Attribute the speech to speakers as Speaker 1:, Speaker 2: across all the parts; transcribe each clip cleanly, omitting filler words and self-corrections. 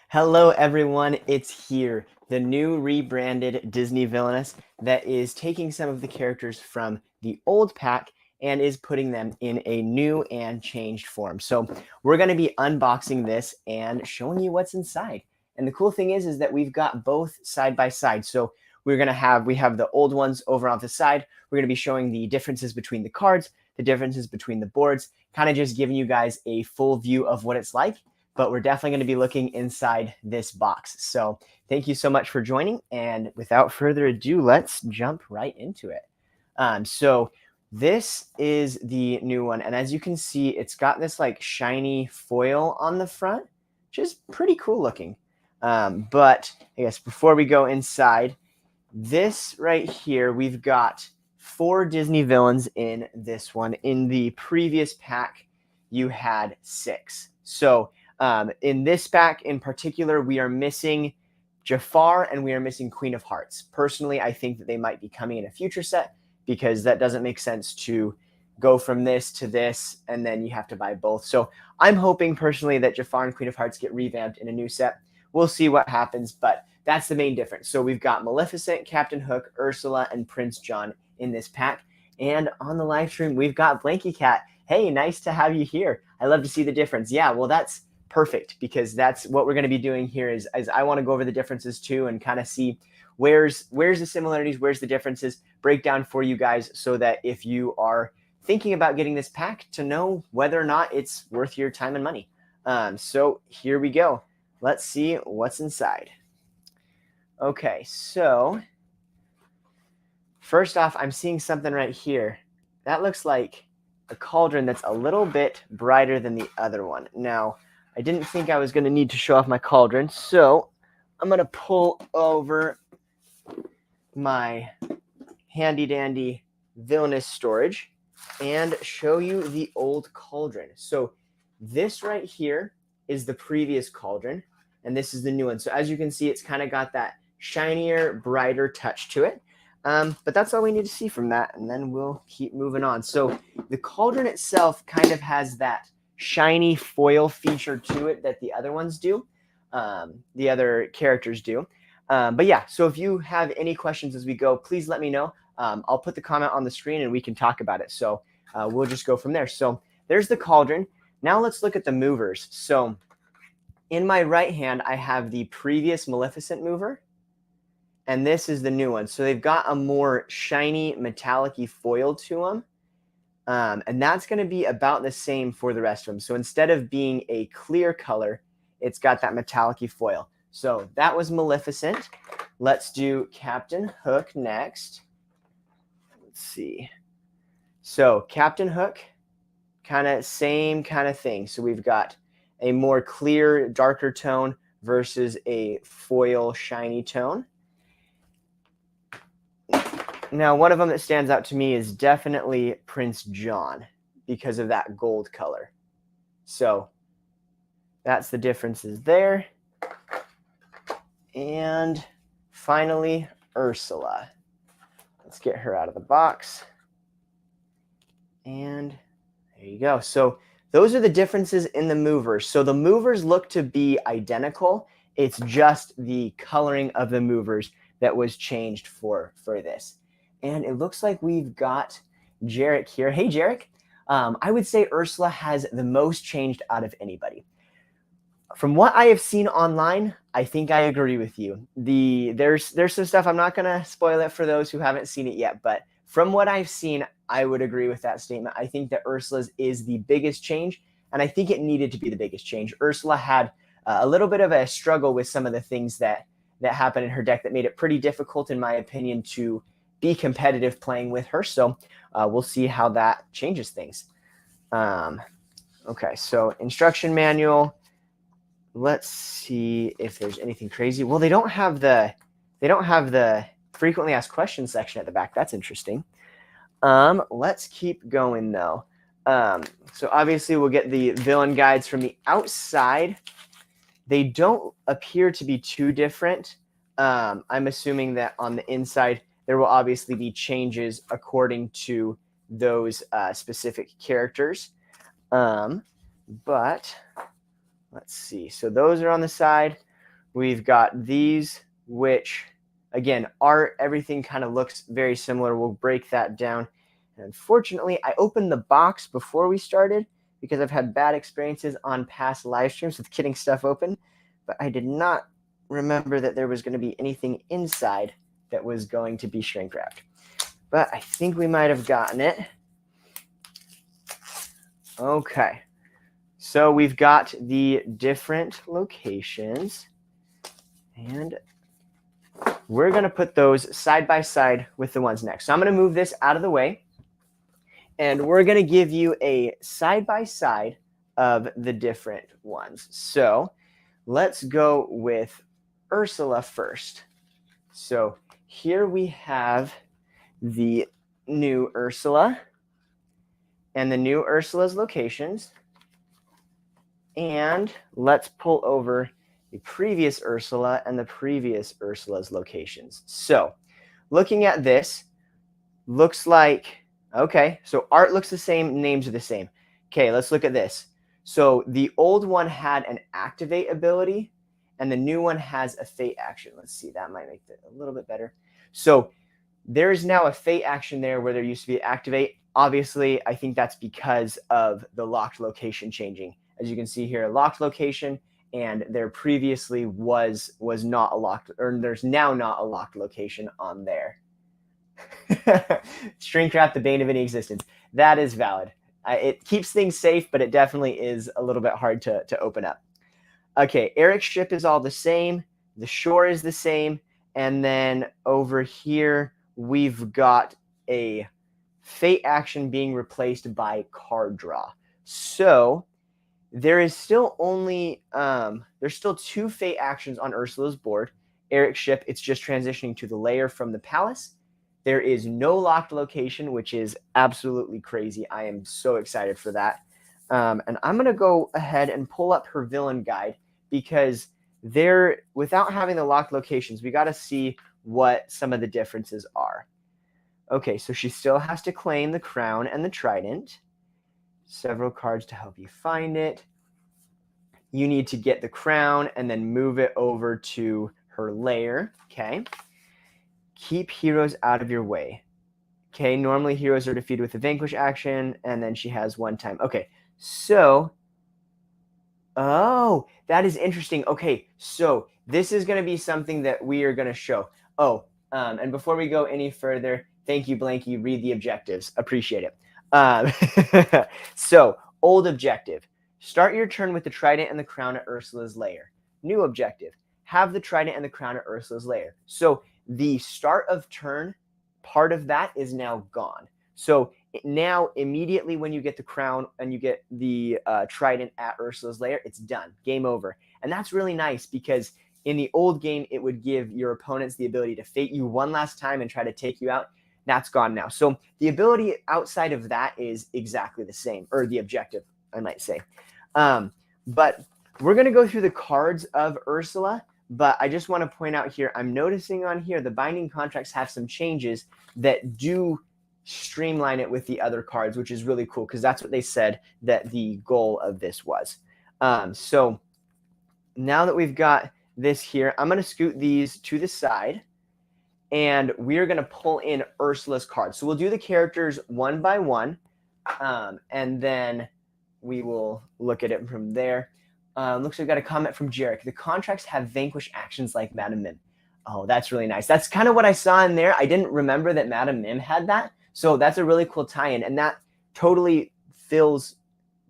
Speaker 1: Hello, everyone. It's here, the new rebranded Disney Villainous that is taking some of the characters from the old pack and is putting them in a new and changed form. So we're going to be unboxing this and showing you what's inside. And the cool thing is that we've got both side by side. So we have the old ones over on the side. We're going to be showing the differences between the cards, the differences between the boards, kind of just giving you guys a full view of what it's like, but we're definitely going to be looking inside this box. So thank you so much for joining. And without further ado, let's jump right into it. So this is the new one. And as you can see, it's got this like shiny foil on the front, which is pretty cool looking. But I guess before we go inside, this right here, we've got 4 Disney villains in this one. In the previous pack, you had 6. So in this pack in particular, we are missing Jafar and we are missing Queen of Hearts. Personally, I think that they might be coming in a future set because that doesn't make sense to go from this to this and then you have to buy both. So I'm hoping personally that Jafar and Queen of Hearts get revamped in a new set. We'll see what happens, but that's the main difference. So we've got Maleficent, Captain Hook, Ursula, and Prince John in this pack. And on the live stream, we've got Blanky Cat. Hey, nice to have you here. I love to see the difference. Yeah, well, that's perfect because that's what we're going to be doing here is I want to go over the differences too and kind of see where's the similarities, where's the differences, break down for you guys so that if you are thinking about getting this pack to know whether or not it's worth your time and money. So here we go. Let's see what's inside. Okay, so first off, I'm seeing something right here. That looks like a cauldron that's a little bit brighter than the other one. Now, I didn't think I was going to need to show off my cauldron, so I'm going to pull over my handy-dandy Villainous storage and show you the old cauldron. So this right here is the previous cauldron, and this is the new one. So as you can see, it's kind of got that shinier, brighter touch to it. But that's all we need to see from that, and then we'll keep moving on. So the cauldron itself kind of has that shiny foil feature to it that the other ones do, the other characters do. But yeah, so if you have any questions as we go, please let me know. I'll put the comment on the screen and we can talk about it. So we'll just go from there. So there's the cauldron. Now let's look at the movers. So in my right hand, I have the previous Maleficent mover, and this is the new one. So they've got a more shiny metallic-y foil to them. And that's going to be about the same for the rest of them. So instead of being a clear color, it's got that metallic-y foil. So that was Maleficent. Let's do Captain Hook next. Let's see. So Captain Hook, kind of same kind of thing. So we've got a more clear, darker tone versus a foil shiny tone. Now, one of them that stands out to me is definitely Prince John because of that gold color. So that's the differences there. And finally, Ursula. Let's get her out of the box. And there you go. So those are the differences in the movers. So the movers look to be identical. It's just the coloring of the movers that was changed for this. And it looks like we've got Jarek here. Hey, Jarek. I would say Ursula has the most changed out of anybody. From what I have seen online, I think I agree with you. There's some stuff, I'm not going to spoil it for those who haven't seen it yet, but from what I've seen, I would agree with that statement. I think that Ursula's is the biggest change, and I think it needed to be the biggest change. Ursula had a little bit of a struggle with some of the things that happened in her deck that made it pretty difficult, in my opinion, to be competitive playing with her. So we'll see how that changes things. Okay, so instruction manual. Let's see if there's anything crazy. Well, they don't have the frequently asked questions section at the back. That's interesting. Let's keep going though. So obviously we'll get the villain guides from the outside. They don't appear to be too different. I'm assuming that on the inside there will obviously be changes according to those specific characters. But let's see. So those are on the side. we've got these, which, again, art, everything kind of looks very similar. We'll break that down. And unfortunately, I opened the box before we started because I've had bad experiences on past live streams with getting stuff open, but I did not remember that there was going to be anything inside that was going to be shrink wrapped. But I think we might have gotten it. Okay. So we've got the different locations, and we're going to put those side by side with the ones next. So I'm going to move this out of the way, and we're going to give you a side by side of the different ones. So let's go with Ursula first. So here we have the new Ursula and the new Ursula's locations. And let's pull over the previous Ursula and the previous Ursula's locations. So looking at this, looks like, okay, so art looks the same, names are the same. Okay, let's look at this. So the old one had an activate ability, and the new one has a fate action. Let's see, that might make it a little bit better. So there is now a fate action there where there used to be activate. Obviously, I think that's because of the locked location changing. As you can see here, locked location, and there previously was not a locked, or there's now not a locked location on there. Shrink wrap, the bane of any existence. That is valid. It keeps things safe, but it definitely is a little bit hard to open up. Okay, Eric's ship is all the same. The shore is the same. And then over here, we've got a fate action being replaced by card draw. So there is still only, there's still 2 fate actions on Ursula's board. Eric's ship, it's just transitioning to the layer from the palace. There is no locked location, which is absolutely crazy. I am so excited for that. And I'm going to go ahead and pull up her villain guide because there, without having the locked locations, we got to see what some of the differences are. Okay, so she still has to claim the crown and the trident. Several cards to help you find it. You need to get the crown and then move it over to her lair. Okay. Keep heroes out of your way. Okay, normally heroes are defeated with a vanquish action, and then she has 1 time. Okay, so, oh, that is interesting. Okay, so this is going to be something that we are going to show. Oh, and before we go any further, thank you, Blanky. Read the objectives. Appreciate it. So, old objective. Start your turn with the trident and the crown at Ursula's lair. New objective. Have the trident and the crown at Ursula's lair. So, the start of turn part of that is now gone. So now immediately when you get the crown and you get the trident at Ursula's lair, it's done. Game over. And that's really nice because in the old game, it would give your opponents the ability to fate you one last time and try to take you out. That's gone now. So the ability outside of that is exactly the same, or the objective, I might say. But we're going to go through the cards of Ursula. But I just want to point out here, I'm noticing on here the binding contracts have some changes that do streamline it with the other cards, which is really cool because that's what they said that the goal of this was. So now that we've got this here, I'm going to scoot these to the side, and we're going to pull in Ursula's cards. So we'll do the characters one by one, and then we will look at it from there. Looks like we got a comment from Jarek. The contracts have vanquish actions like Madame Mim. Oh, that's really nice. That's kind of what I saw in there. I didn't remember that Madame Mim had that. So that's a really cool tie-in. And that totally fills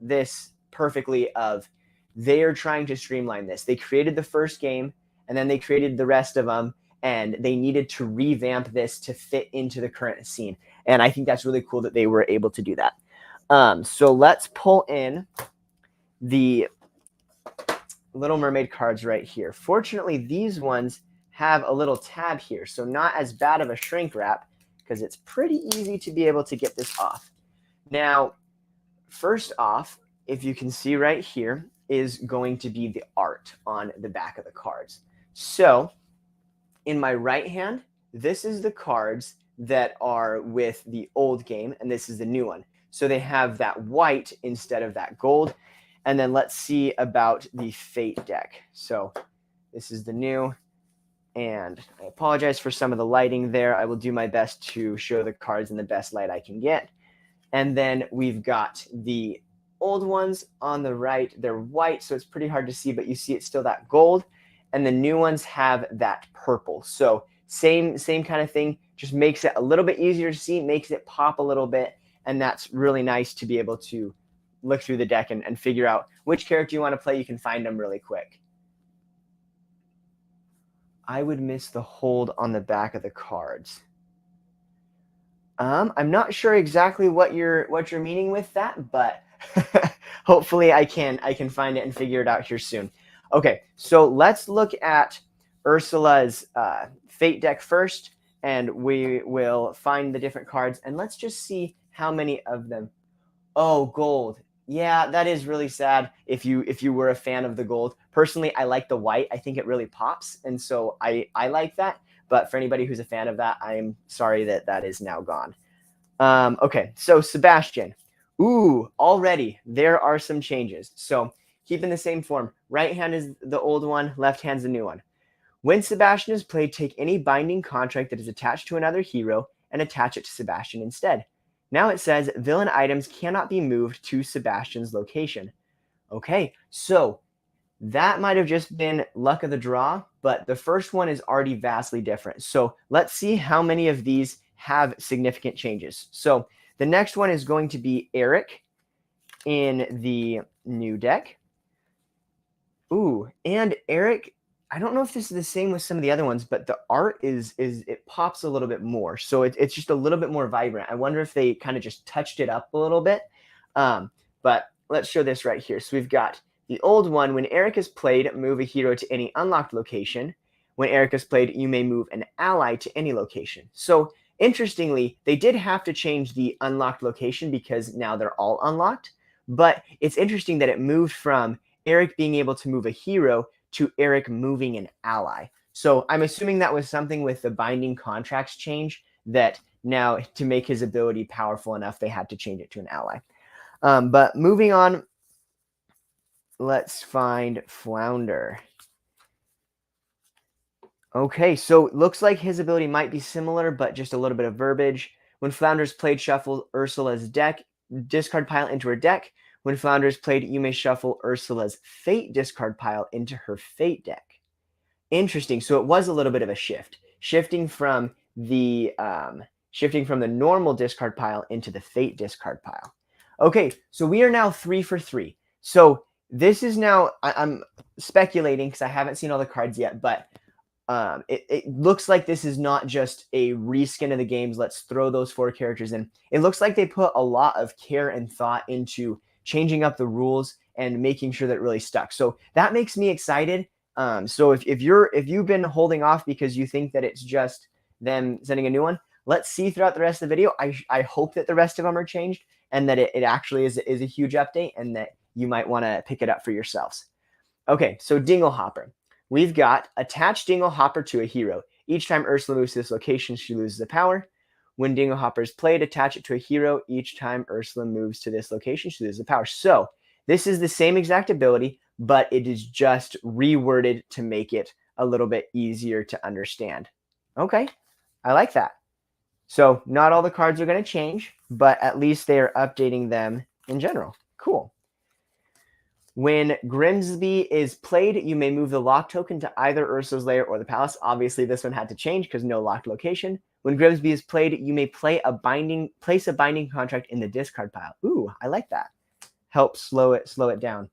Speaker 1: this perfectly of they are trying to streamline this. They created the first game, and then they created the rest of them, and they needed to revamp this to fit into the current scene. And I think that's really cool that they were able to do that. So let's pull in the Little Mermaid cards right here. Fortunately, these ones have a little tab here, so not as bad of a shrink wrap because it's pretty easy to be able to get this off. Now, first off, if you can see right here, is going to be the art on the back of the cards. So in my right hand, this is the cards that are with the old game, and this is the new one. So they have that white instead of that gold. And then let's see about the Fate deck. So This is the new. And I apologize for some of the lighting there. I will do my best to show the cards in the best light I can get. And then we've got the old ones on the right. They're white, so it's pretty hard to see, but you see it's still that gold. And the new ones have that purple. So same kind of thing, just makes it a little bit easier to see, makes it pop a little bit. And that's really nice to be able to look through the deck and figure out which character you want to play. You can find them really quick. I would miss the hold on the back of the cards. I'm not sure exactly what you're meaning with that, but hopefully I can find it and figure it out here soon. Okay, so let's look at Ursula's Fate deck first, and we will find the different cards, and let's just see how many of them. Oh, gold. Yeah, that is really sad if you were a fan of the gold. Personally, I like the white. I think it really pops, and so I like that. But for anybody who's a fan of that, I'm sorry that is now gone. Okay, so Sebastian. Ooh, already there are some changes. So keeping the same form. Right hand is the old one, left hand's the new one. When Sebastian is played, take any binding contract that is attached to another hero and attach it to Sebastian instead. Now it says villain items cannot be moved to Sebastian's location. Okay, so that might have just been luck of the draw, but the first one is already vastly different. So let's see how many of these have significant changes. So the next one is going to be Eric in the new deck. Ooh, and Eric, I don't know if this is the same with some of the other ones, but the art is it pops a little bit more. So it's just a little bit more vibrant. I wonder if they kind of just touched it up a little bit. But let's show this right here. So we've got the old one. When Eric is played, move a hero to any unlocked location. When Eric is played, you may move an ally to any location. So interestingly, they did have to change the unlocked location because now they're all unlocked. But it's interesting that it moved from Eric being able to move a hero to Eric moving an ally. So I'm assuming that was something with the binding contracts change that now to make his ability powerful enough, they had to change it to an ally. But moving on, let's find Flounder. Okay, so it looks like his ability might be similar, but just a little bit of verbiage. When Flounder's played, shuffle Ursula's deck, discard pile into her deck. When Flounder is played, you may shuffle Ursula's Fate discard pile into her Fate deck. Interesting. So it was a little bit of a shift, shifting from the normal discard pile into the Fate discard pile. Okay, so we are now 3 for 3. So this is now, I'm speculating because I haven't seen all the cards yet, but it looks like this is not just a reskin of the games. Let's throw those 4 characters in. It looks like they put a lot of care and thought into changing up the rules and making sure that it really stuck. So that makes me excited. So if you've been holding off because you think that it's just them sending a new one, let's see throughout the rest of the video. I hope that the rest of them are changed and that it actually is a huge update and that you might want to pick it up for yourselves. Okay, so Dingle Hopper. We've got attach Dingle Hopper to a hero. Each time Ursula moves to this location, she loses the power. When Dingle Hopper is played, attach it to a hero. Each time Ursula moves to this location, she loses the power. So this is the same exact ability, but it is just reworded to make it a little bit easier to understand. Okay, I like that. So not all the cards are going to change, but at least they are updating them in general. Cool. When Grimsby is played, you may move the lock token to either Ursula's lair or the palace. Obviously, this one had to change because no locked location. When Grimsby is played, you may place a binding contract in the discard pile. Ooh, I like that. Help slow it down.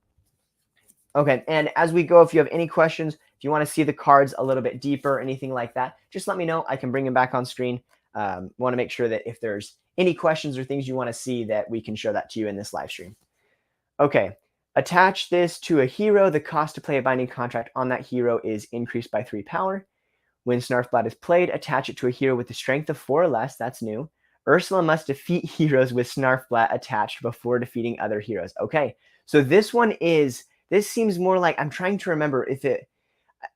Speaker 1: Okay, and as we go, if you have any questions, if you want to see the cards a little bit deeper, anything like that, just let me know. I can bring them back on screen. Want to make sure that if there's any questions or things you want to see, that we can show that to you in this live stream. Okay. Attach this to a hero. The cost to play a binding contract on that hero is increased by 3 power. When Snarfblat is played, attach it to a hero with the strength of 4 or less. That's new. Ursula must defeat heroes with Snarfblat attached before defeating other heroes. Okay, so this seems more like, I'm trying to remember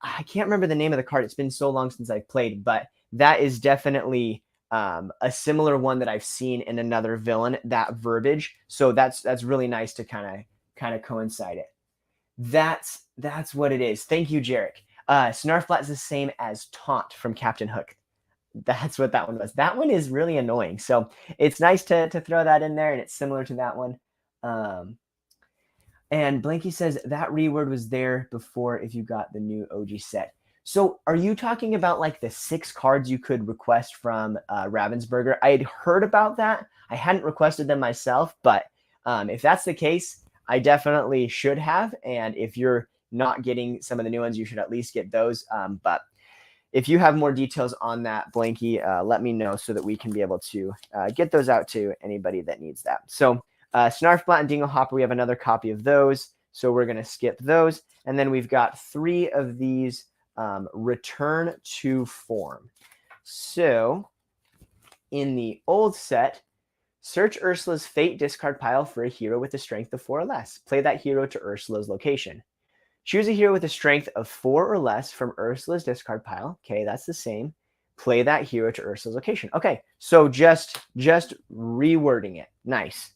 Speaker 1: I can't remember the name of the card. It's been so long since I've played, but that is definitely a similar one that I've seen in another villain, that verbiage. So that's really nice to kind of coincide it. That's what it is. Thank you, Jarek. Snarfblat is the same as Taunt from Captain Hook. That's what that one was. That one is really annoying. So it's nice to throw that in there, and it's similar to that one. And Blanky says that reword was there before if you got the new OG set. So are you talking about like the 6 cards you could request from Ravensburger? I had heard about that. I hadn't requested them myself, but if that's the case, I definitely should have. And if you're not getting some of the new ones, you should at least get those. But if you have more details on that, Blanky, let me know so that we can be able to get those out to anybody that needs that. So Snarfblat and Dinglehopper, we have another copy of those. So we're going to skip those. And then we've got 3 of these return to form. So in the old set, search Ursula's fate discard pile for a hero with a strength of 4 or less. Play that hero to Ursula's location. Choose a hero with a strength of 4 or less from Ursula's discard pile. Okay, that's the same. Play that hero to Ursula's location. Okay, so just rewording it. Nice.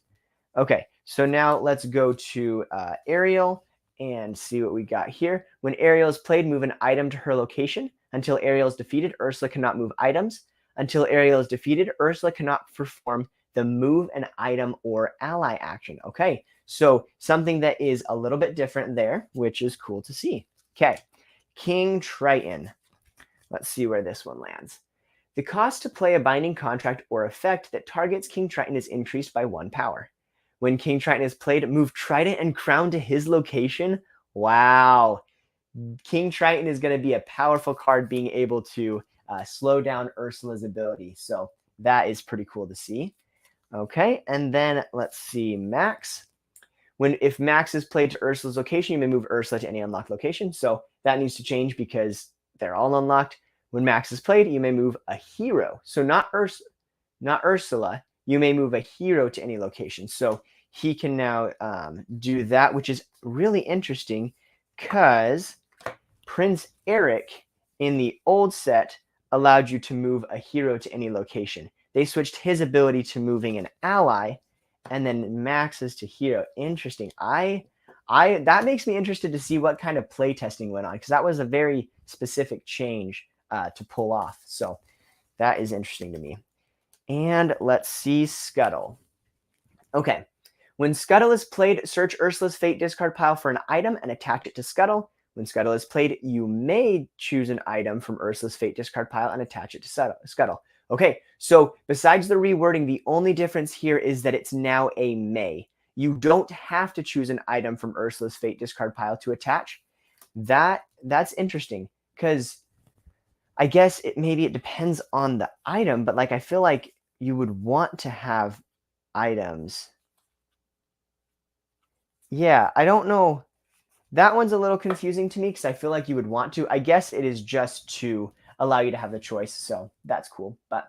Speaker 1: Okay, so now let's go to Ariel and see what we got here. When Ariel is played, move an item to her location. Until Ariel is defeated, Ursula cannot move items. Until Ariel is defeated, Ursula cannot perform the move an item or ally action. Okay, so something that is a little bit different there, which is cool to see. Okay, King Triton. Let's see where this one lands. The cost to play a binding contract or effect that targets King Triton is increased by 1 power. When King Triton is played, move Trident and Crown to his location. Wow. King Triton is going to be a powerful card being able to slow down Ursula's ability. So that is pretty cool to see. Okay, and then let's see, Max. If Max is played to Ursula's location, you may move Ursula to any unlocked location. So that needs to change because they're all unlocked. When Max is played, you may move a hero. So not Ursula. You may move a hero to any location. So he can now do that, which is really interesting because Prince Eric in the old set allowed you to move a hero to any location. They switched his ability to moving an ally, and then Max's to hero. Interesting. That makes me interested to see what kind of play testing went on, because that was a very specific change to pull off. So that is interesting to me. And let's see Scuttle. Okay. When Scuttle is played, search Ursula's fate discard pile for an item and attach it to Scuttle. When Scuttle is played, you may choose an item from Ursula's fate discard pile and attach it to Scuttle. Okay, so besides the rewording, the only difference here is that it's now a may. You don't have to choose an item from Ursula's fate discard pile to attach. That's interesting because I guess maybe it depends on the item, but like I feel like you would want to have items. Yeah, I don't know. That one's a little confusing to me because I feel like you would want to. I guess it is just to allow you to have the choice, so that's cool. But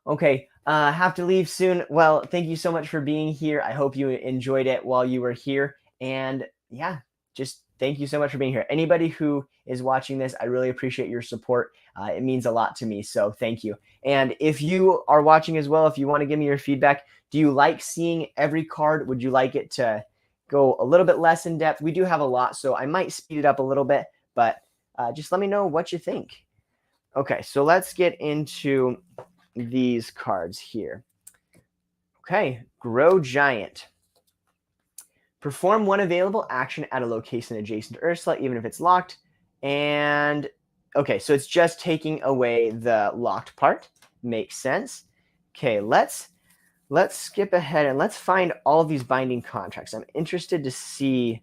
Speaker 1: okay, have to leave soon. Well, thank you so much for being here. I hope you enjoyed it while you were here. And yeah, just thank you so much for being here. Anybody who is watching this, I really appreciate your support. It means a lot to me, so thank you. And if you are watching as well, if you want to give me your feedback, do you like seeing every card? Would you like it to go a little bit less in depth? We do have a lot, so I might speed it up a little bit, but just let me know what you think. Okay, so let's get into these cards here. Okay, Grow Giant. Perform one available action at a location adjacent to Ursula, even if it's locked. And okay, so it's just taking away the locked part. Makes sense. Okay, let's skip ahead and let's find all of these binding contracts. I'm interested to see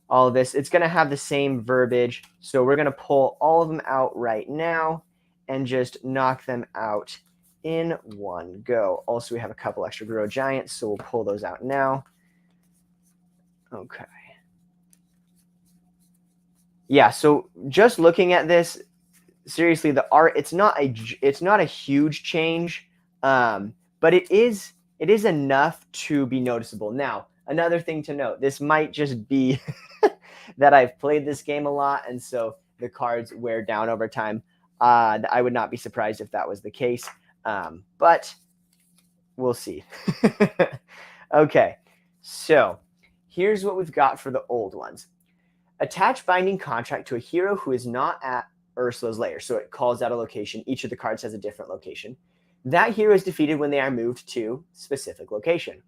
Speaker 1: all of this. It's going to have the same verbiage, so we're going to pull all of them out right now and just knock them out in one go. Also, we have a couple extra Grow Giants, so we'll pull those out now. Okay. Yeah, so just looking at this, seriously, the art, it's not a huge change, but it is enough to be noticeable. Now, another thing to note, this might just be that I've played this game a lot, and so the cards wear down over time. I would not be surprised if that was the case, but we'll see. Okay, so here's what we've got for the old ones. Attach binding contract to a hero who is not at Ursula's lair. So it calls out a location. Each of the cards has a different location. That hero is defeated when they are moved to specific location.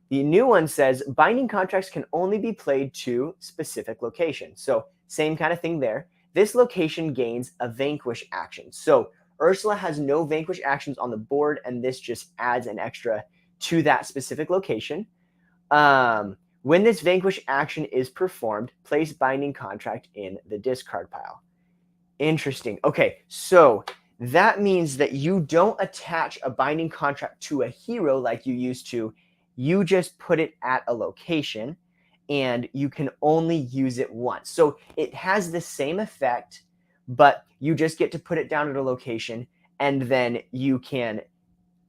Speaker 1: The new one says binding contracts can only be played to specific location. So same kind of thing there. This location gains a vanquish action. So Ursula has no vanquish actions on the board, and this just adds an extra to that specific location. When this vanquish action is performed, place binding contract in the discard pile. Interesting. Okay, so that means that you don't attach a binding contract to a hero like you used to. You just put it at a location, and you can only use it once. So it has the same effect, but you just get to put it down at a location, and then you can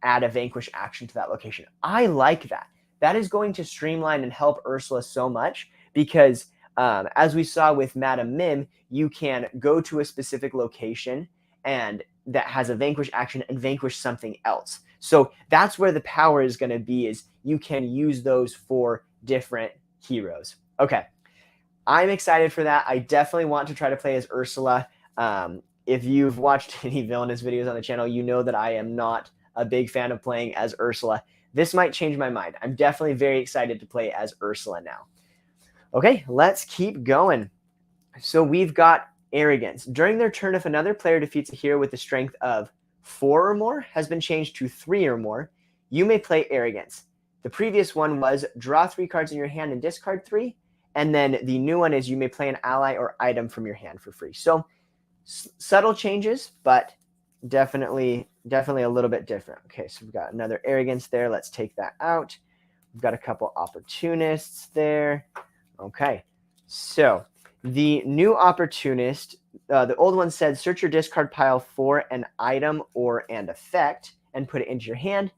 Speaker 1: add a vanquish action to that location. I like that. That is going to streamline and help Ursula so much because as we saw with Madame Mim, you can go to a specific location and that has a vanquish action and vanquish something else. So that's where the power is going to be, is you can use those for different heroes. Okay, I'm excited for that. I definitely want to try to play as Ursula. If you've watched any Villainous videos on the channel, you know that I am not a big fan of playing as Ursula. This might change my mind. I'm definitely very excited to play as Ursula now. Okay, let's keep going. So we've got Arrogance. During their turn, if another player defeats a hero with a strength of 4 or more has been changed to 3 or more, you may play Arrogance. The previous one was draw 3 cards in your hand and discard 3. And then the new one is you may play an ally or item from your hand for free. So subtle changes, but definitely a little bit different. Okay, so we've got another Arrogance there. Let's take that out. We've got a couple Opportunists there. Okay, so the new Opportunist, the old one said search your discard pile for an item or an effect and put it into your hand.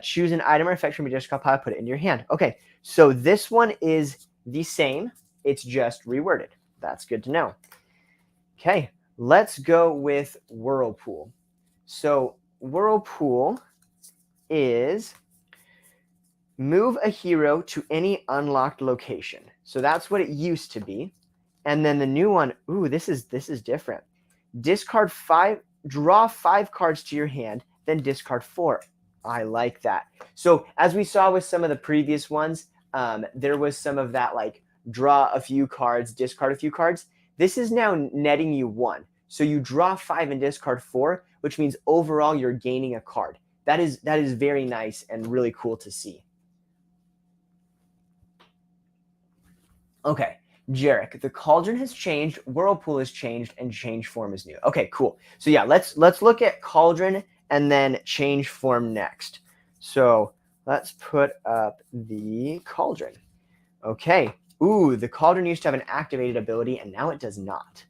Speaker 1: Choose an item or effect from your discard pile, put it into your hand. Okay, so this one is the same. It's just reworded. That's good to know. Okay, let's go with Whirlpool. So Whirlpool is move a hero to any unlocked location. So that's what it used to be. And then the new one, ooh, this is different. Discard 5, draw 5 cards to your hand, then discard 4. I like that. So as we saw with some of the previous ones, there was some of that like draw a few cards, discard a few cards. This is now netting you 1. So you draw 5 and discard 4, which means overall you're gaining a card. That is very nice and really cool to see. Okay, Jarek, the Cauldron has changed, Whirlpool has changed, and change form is new. Okay, cool. So yeah, let's look at Cauldron and then change form next. So let's put up the Cauldron. Okay. Ooh, the Cauldron used to have an activated ability, and now it does not.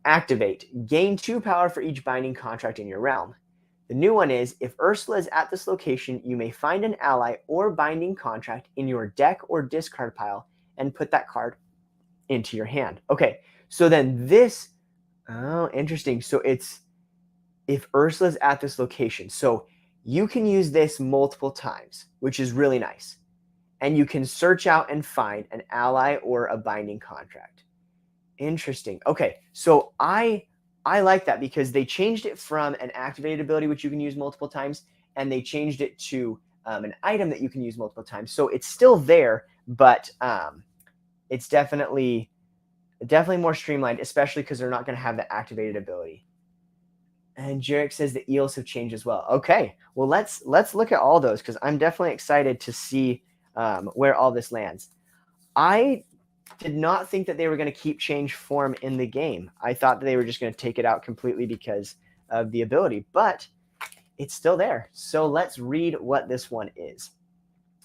Speaker 1: Activate. Gain 2 power for each binding contract in your realm. The new one is, if Ursula is at this location, you may find an ally or binding contract in your deck or discard pile and put that card into your hand. Okay, so then this, oh, interesting. So it's if Ursula's at this location. So you can use this multiple times, which is really nice. And you can search out and find an ally or a binding contract. Interesting. Okay, so I like that because they changed it from an activated ability, which you can use multiple times, and they changed it to an item that you can use multiple times. So it's still there, but it's definitely more streamlined, especially because they're not going to have the activated ability. And Jarek says the eels have changed as well. Okay, well let's look at all those because I'm definitely excited to see where all this lands. I did not think that they were going to keep change form in the game. I thought that they were just going to take it out completely because of the ability, but it's still there. So let's read what this one is.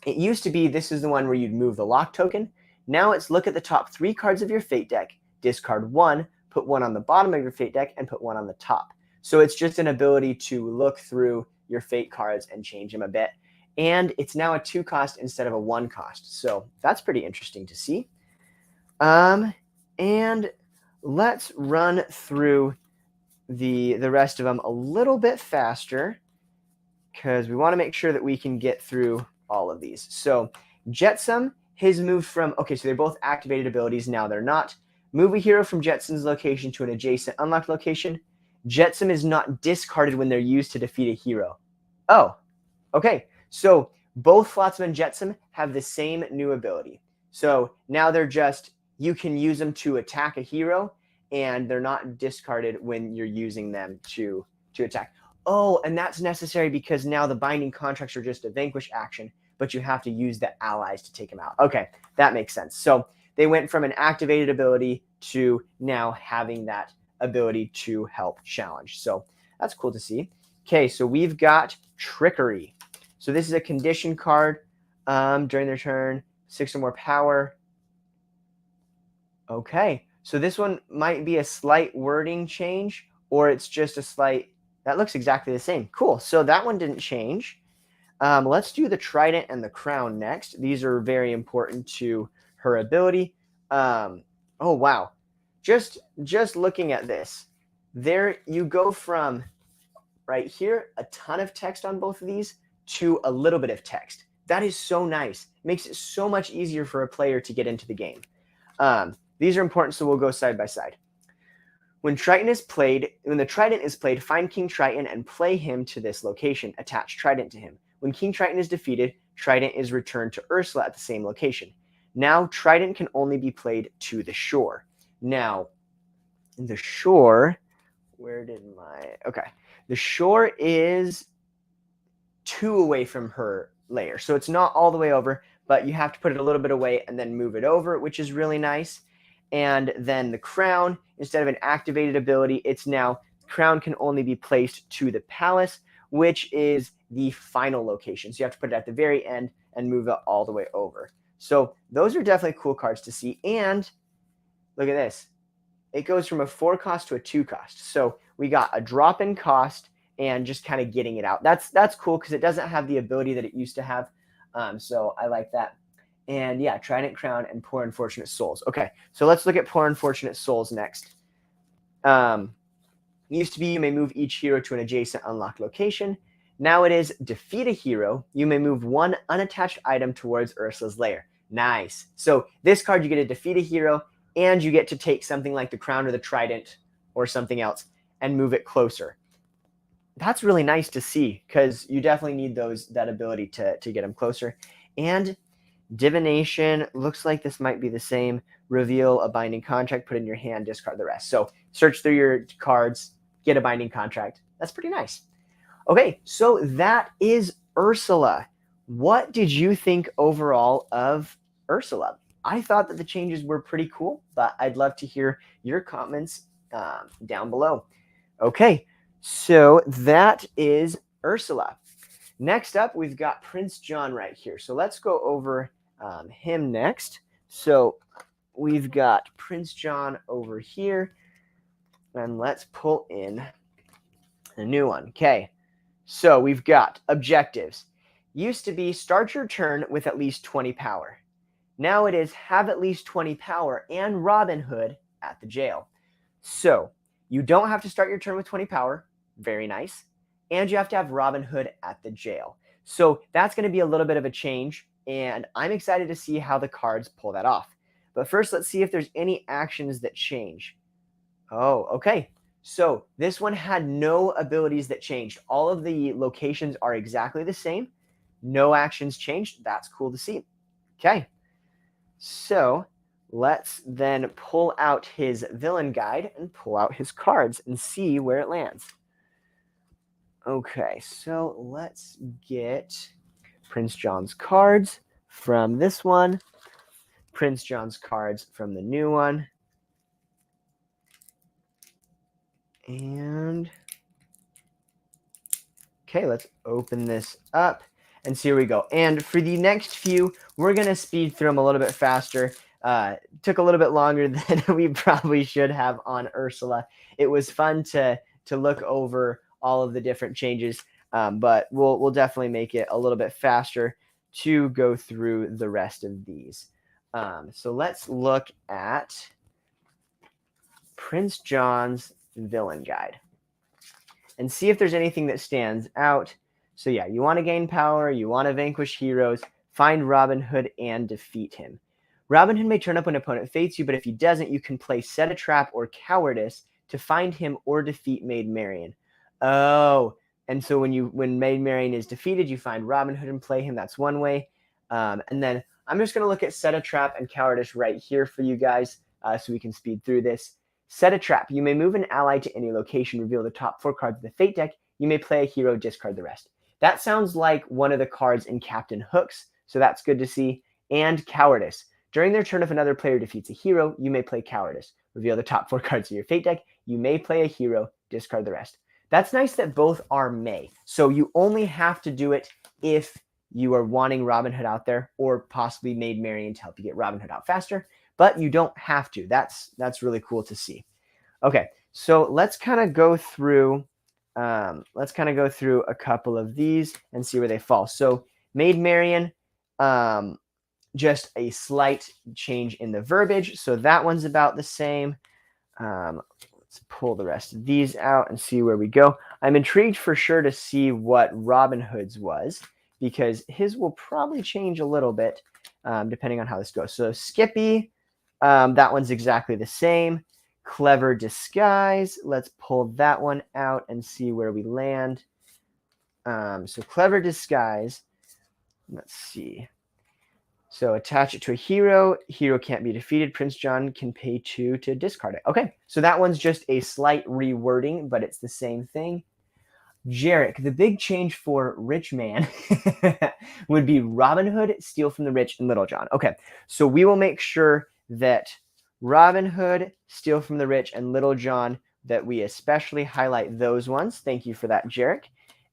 Speaker 1: It used to be this is the one where you'd move the lock token. Now it's look at the top 3 cards of your fate deck, discard 1, put 1 on the bottom of your fate deck, and put 1 on the top. So it's just an ability to look through your fate cards and change them a bit. And it's now a 2 cost instead of a 1 cost. So that's pretty interesting to see. And let's run through the rest of them a little bit faster because we want to make sure that we can get through all of these. So Jetsam his move from, okay, so they're both activated abilities. Now they're not. Move a hero from Jetson's location to an adjacent unlocked location. Jetsam is not discarded when they're used to defeat a hero. Oh, okay. So both Flotsam and Jetsam have the same new ability. So now they're just, you can use them to attack a hero, and they're not discarded when you're using them to attack. Oh, and that's necessary because now the binding contracts are just a vanquish action, but you have to use the allies to take them out. Okay, that makes sense. So they went from an activated ability to now having that ability to help challenge. So that's cool to see. Okay, so we've got Trickery. So this is a condition card. During their turn, 6 or more power. Okay, so this one might be a slight wording change, or it's just a slight, that looks exactly the same. Cool, so that one didn't change. Let's do the Trident and the Crown next. These are very important to her ability. Oh, wow. Just looking at this, there you go from right here, a ton of text on both of these, to a little bit of text. That is so nice. Makes it so much easier for a player to get into the game. These are important, so we'll go side by side. When the Trident is played, find King Triton and play him to this location. Attach Trident to him. When King Triton is defeated, Trident is returned to Ursula at the same location. Now, Trident can only be played to the shore. Now, the shore, the shore is 2 away from her layer. So it's not all the way over, but you have to put it a little bit away and then move it over, which is really nice. And then the Crown, instead of an activated ability, it's now Crown can only be placed to the palace, which is the final location. So you have to put it at the very end and move it all the way over. So those are definitely cool cards to see. And look at this. It goes from a 4 cost to a 2 cost. So we got a drop in cost and just kind of getting it out. That's cool because it doesn't have the ability that it used to have. So I like that. And yeah, Trident, Crown, and Poor Unfortunate Souls. Okay, so let's look at Poor Unfortunate Souls next. Used to be you may move each hero to an adjacent unlocked location. Now it is defeat a hero. You may move 1 unattached item towards Ursula's lair. Nice. So this card, you get to defeat a hero, and you get to take something like the Crown or the Trident or something else and move it closer. That's really nice to see because you definitely need that ability to get them closer. And Divination, looks like this might be the same. Reveal a binding contract, put it in your hand, discard the rest. So search through your cards, get a binding contract. That's pretty nice. Okay, so that is Ursula. What did you think overall of Ursula? I thought that the changes were pretty cool, but I'd love to hear your comments down below. Okay, so that is Ursula. Next up, we've got Prince John right here. So let's go over him next. So we've got Prince John over here. And let's pull in a new one. Okay, so we've got objectives. Used to be start your turn with at least 20 power. Now it is have at least 20 power and Robin Hood at the jail. So you don't have to start your turn with 20 power. Very nice. And you have to have Robin Hood at the jail. So that's going to be a little bit of a change, and I'm excited to see how the cards pull that off. But first, let's see if there's any actions that change. Oh, okay. So this one had no abilities that changed. All of the locations are exactly the same. No actions changed. That's cool to see. Okay. So let's then pull out his villain guide and pull out his cards and see where it lands. Okay, so let's get Prince John's cards from this one, Prince John's cards from the new one, and okay, let's open this up and see where we go. And for the next few, we're going to speed through them a little bit faster. Took a little bit longer than we probably should have on Ursula. It was fun to look over all of the different changes, but we'll definitely make it a little bit faster to go through the rest of these. So let's look at Prince John's villain guide and see if there's anything that stands out. So yeah, you want to gain power, you want to vanquish heroes, find Robin Hood and defeat him. Robin Hood may turn up when an opponent fates you, but if he doesn't, you can play Set a Trap or Cowardice to find him or defeat Maid Marian. Oh, and so when Maid Marian is defeated, you find Robin Hood and play him. That's one way. And then I'm just going to look at Set a Trap and Cowardice right here for you guys so we can speed through this. Set a Trap. You may move an ally to any location, reveal the top 4 cards of the Fate deck. You may play a hero, discard the rest. That sounds like one of the cards in Captain Hook's, so that's good to see. And Cowardice. During their turn, if another player defeats a hero, you may play Cowardice. Reveal the top 4 cards of your Fate deck. You may play a hero, discard the rest. That's nice that both are may. So you only have to do it if you are wanting Robin Hood out there, or possibly Maid Marian to help you get Robin Hood out faster. But you don't have to. That's really cool to see. Okay, so let's kind of go through. A couple of these and see where they fall. So Maid Marian, just a slight change in the verbiage. So that one's about the same. Let's pull the rest of these out and see where we go. I'm intrigued for sure to see what Robin Hood's was, because his will probably change a little bit depending on how this goes. So Skippy, that one's exactly the same. Clever Disguise. Let's pull that one out and see where we land. So Clever Disguise. Let's see. So attach it to a hero. Hero can't be defeated. Prince John can pay 2 to discard it. Okay, so that one's just a slight rewording, but it's the same thing. Jarek, the big change for Rich Man would be Robin Hood, Steal from the Rich, and Little John. Okay, so we will make sure that Robin Hood, Steal from the Rich, and Little John, that we especially highlight those ones. Thank you for that, Jarek.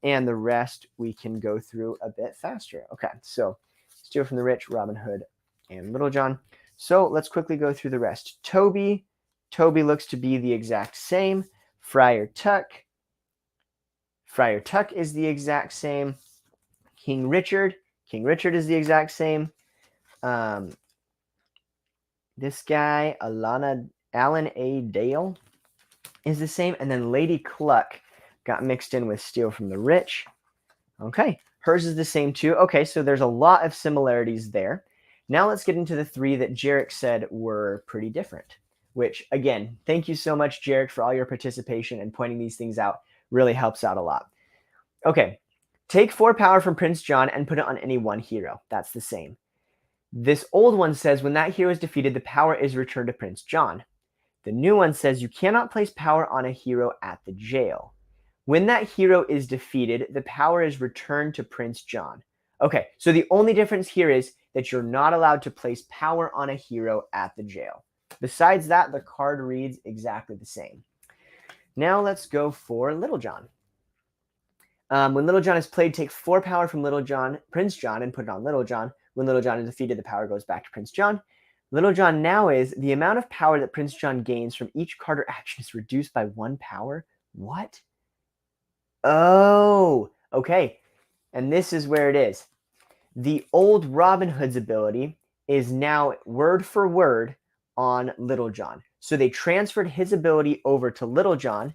Speaker 1: And the rest we can go through a bit faster. Okay, so Steal from the Rich, Robin Hood, and Little John. So let's quickly go through the rest. Toby looks to be the exact same. Friar Tuck is the exact same. King Richard is the exact same. This guy, Alan A. Dale, is the same. And then Lady Cluck got mixed in with Steal from the Rich. Okay, hers is the same too. Okay, so there's a lot of similarities there. Now let's get into the 3 that Jarek said were pretty different, which, again, thank you so much, Jarek, for all your participation and pointing these things out. Really helps out a lot. Okay, take 4 power from Prince John and put it on any one hero. That's the same. This old one says when that hero is defeated, the power is returned to Prince John. The new one says you cannot place power on a hero at the jail. When that hero is defeated, the power is returned to Prince John. Okay, so the only difference here is that you're not allowed to place power on a hero at the jail. Besides that, the card reads exactly the same. Now let's go for Little John. When Little John is played, take 4 power from Prince John, and put it on Little John. When Little John is defeated, the power goes back to Prince John. Little John now is the amount of power that Prince John gains from each card or action is reduced by 1 power. What? Oh, okay. And this is where it is. The old Robin Hood's ability is now word for word on Little John. So they transferred his ability over to Little John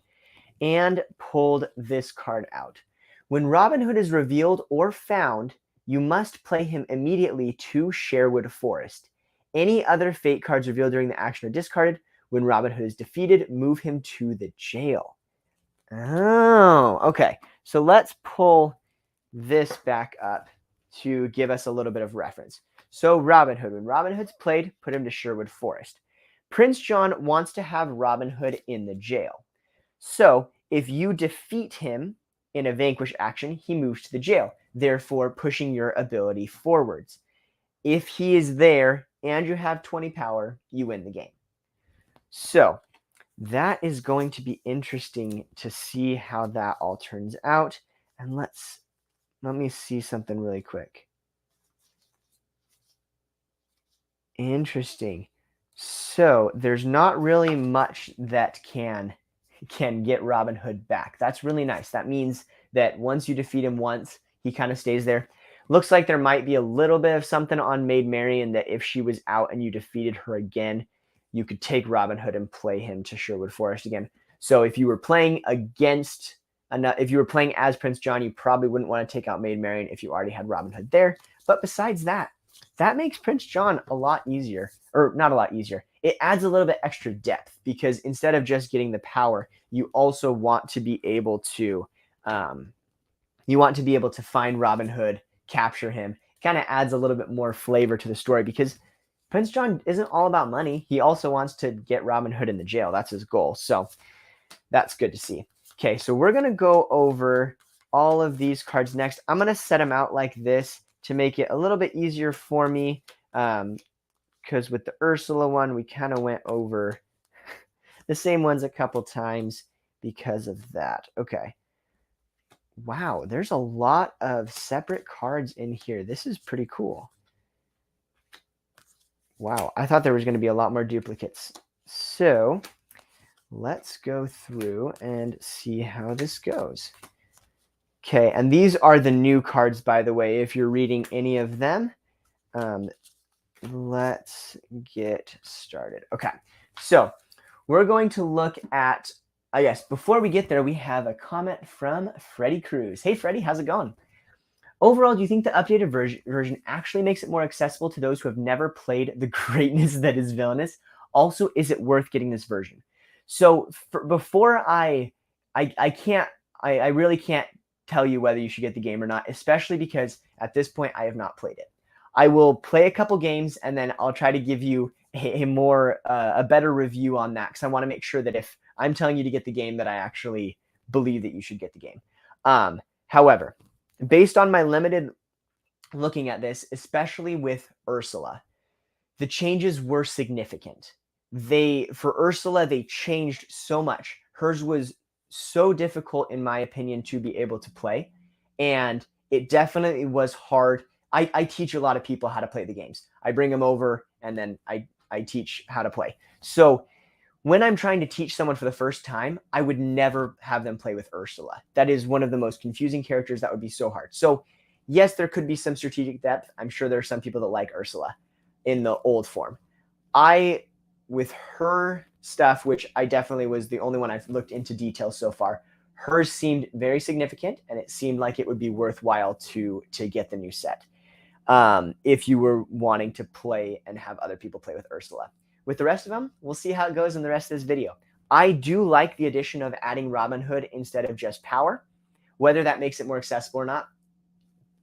Speaker 1: and pulled this card out. When Robin Hood is revealed or found, you must play him immediately to Sherwood Forest. Any other Fate cards revealed during the action are discarded. When Robin Hood is defeated, move him to the jail. Oh, okay. So let's pull this back up to give us a little bit of reference. So Robin Hood, when Robin Hood's played, put him to Sherwood Forest. Prince John wants to have Robin Hood in the jail. So if you defeat him in a vanquish action, he moves to the jail, therefore pushing your ability forwards. If he is there and you have 20 power, you win the game. So that is going to be interesting to see how that all turns out. And let me see something really quick. Interesting. So there's not really much that can get Robin Hood back. That's really nice. That means that once you defeat him once, he kind of stays there. Looks like there might be a little bit of something on Maid Marian, that if she was out and you defeated her again, you could take Robin Hood and play him to Sherwood Forest again. So if you were playing as Prince John, you probably wouldn't want to take out Maid Marian if you already had Robin Hood there. But besides that, that makes Prince John a lot easier, or not a lot easier. It adds a little bit extra depth because instead of just getting the power, you also want to be able to find Robin Hood, capture him. Kind of adds a little bit more flavor to the story because Prince John isn't all about money. He also wants to get Robin Hood in the jail. That's his goal. So that's good to see. Okay, so we're going to go over all of these cards next. I'm going to set them out like this to make it a little bit easier for me because with the Ursula one, we kind of went over the same ones a couple times because of that. Okay. Wow, there's a lot of separate cards in here. This is pretty cool. Wow, I thought there was going to be a lot more duplicates. So let's go through and see how this goes. Okay, and these are the new cards, by the way, if you're reading any of them. Let's get started. Okay, so we're going to look at, I guess, before we get there, we have a comment from Freddie Cruz. Hey, Freddie, how's it going? Overall, do you think the updated version actually makes it more accessible to those who have never played the greatness that is Villainous? Also, is it worth getting this version? So before I really can't tell you whether you should get the game or not, especially because at this point I have not played it. I will play a couple games and then I'll try to give you a better review on that because I want to make sure that if I'm telling you to get the game that I actually believe that you should get the game. However, based on my limited looking at this, especially with Ursula, the changes were significant. For Ursula, they changed so much. Hers was so difficult, in my opinion, to be able to play. And it definitely was hard. I teach a lot of people how to play the games. I bring them over and then I teach how to play. So when I'm trying to teach someone for the first time, I would never have them play with Ursula. That is one of the most confusing characters. That would be so hard. So yes, there could be some strategic depth. I'm sure there are some people that like Ursula in the old form. With her stuff, which I definitely was the only one I've looked into details so far, hers seemed very significant and it seemed like it would be worthwhile to get the new set. If you were wanting to play and have other people play with Ursula. With the rest of them, we'll see how it goes in the rest of this video. I do like the addition of adding Robin Hood instead of just power. Whether that makes it more accessible or not,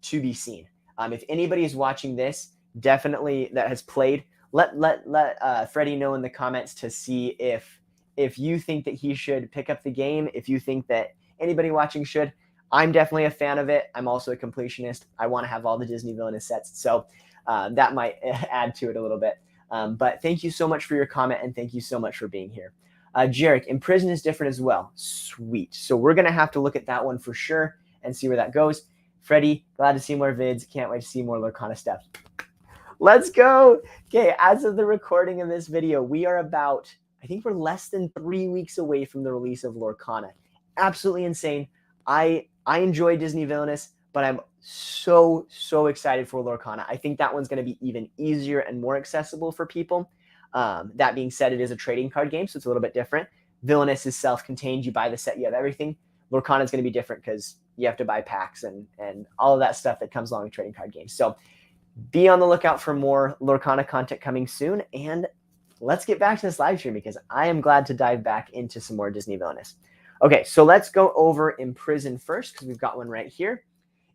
Speaker 1: to be seen. If anybody is watching this, definitely that has played, let Freddie know in the comments to see if you think that he should pick up the game, if you think that anybody watching should. I'm definitely a fan of it. I'm also a completionist. I want to have all the Disney Villainous sets, so that might add to it a little bit. But thank you so much for your comment, and thank you so much for being here. Jarek, Imprison is different as well. Sweet. So we're going to have to look at that one for sure and see where that goes. Freddie, glad to see more vids. Can't wait to see more Lorcana stuff. Let's go. Okay, as of the recording of this video, we are about, I think we're less than 3 weeks away from the release of Lorcana. Absolutely insane. I enjoy Disney Villainous, but I'm so excited for Lorcana. I think that one's going to be even easier and more accessible for people. That being said, it is a trading card game, so it's a little bit different. Villainous is self-contained. You buy the set, you have everything. Lorcana is going to be different because you have to buy packs and all of that stuff that comes along with trading card games. So be on the lookout for more Lorcana content coming soon. And let's get back to this live stream because I am glad to dive back into some more Disney Villainous. Okay, so let's go over Imprison first because we've got one right here.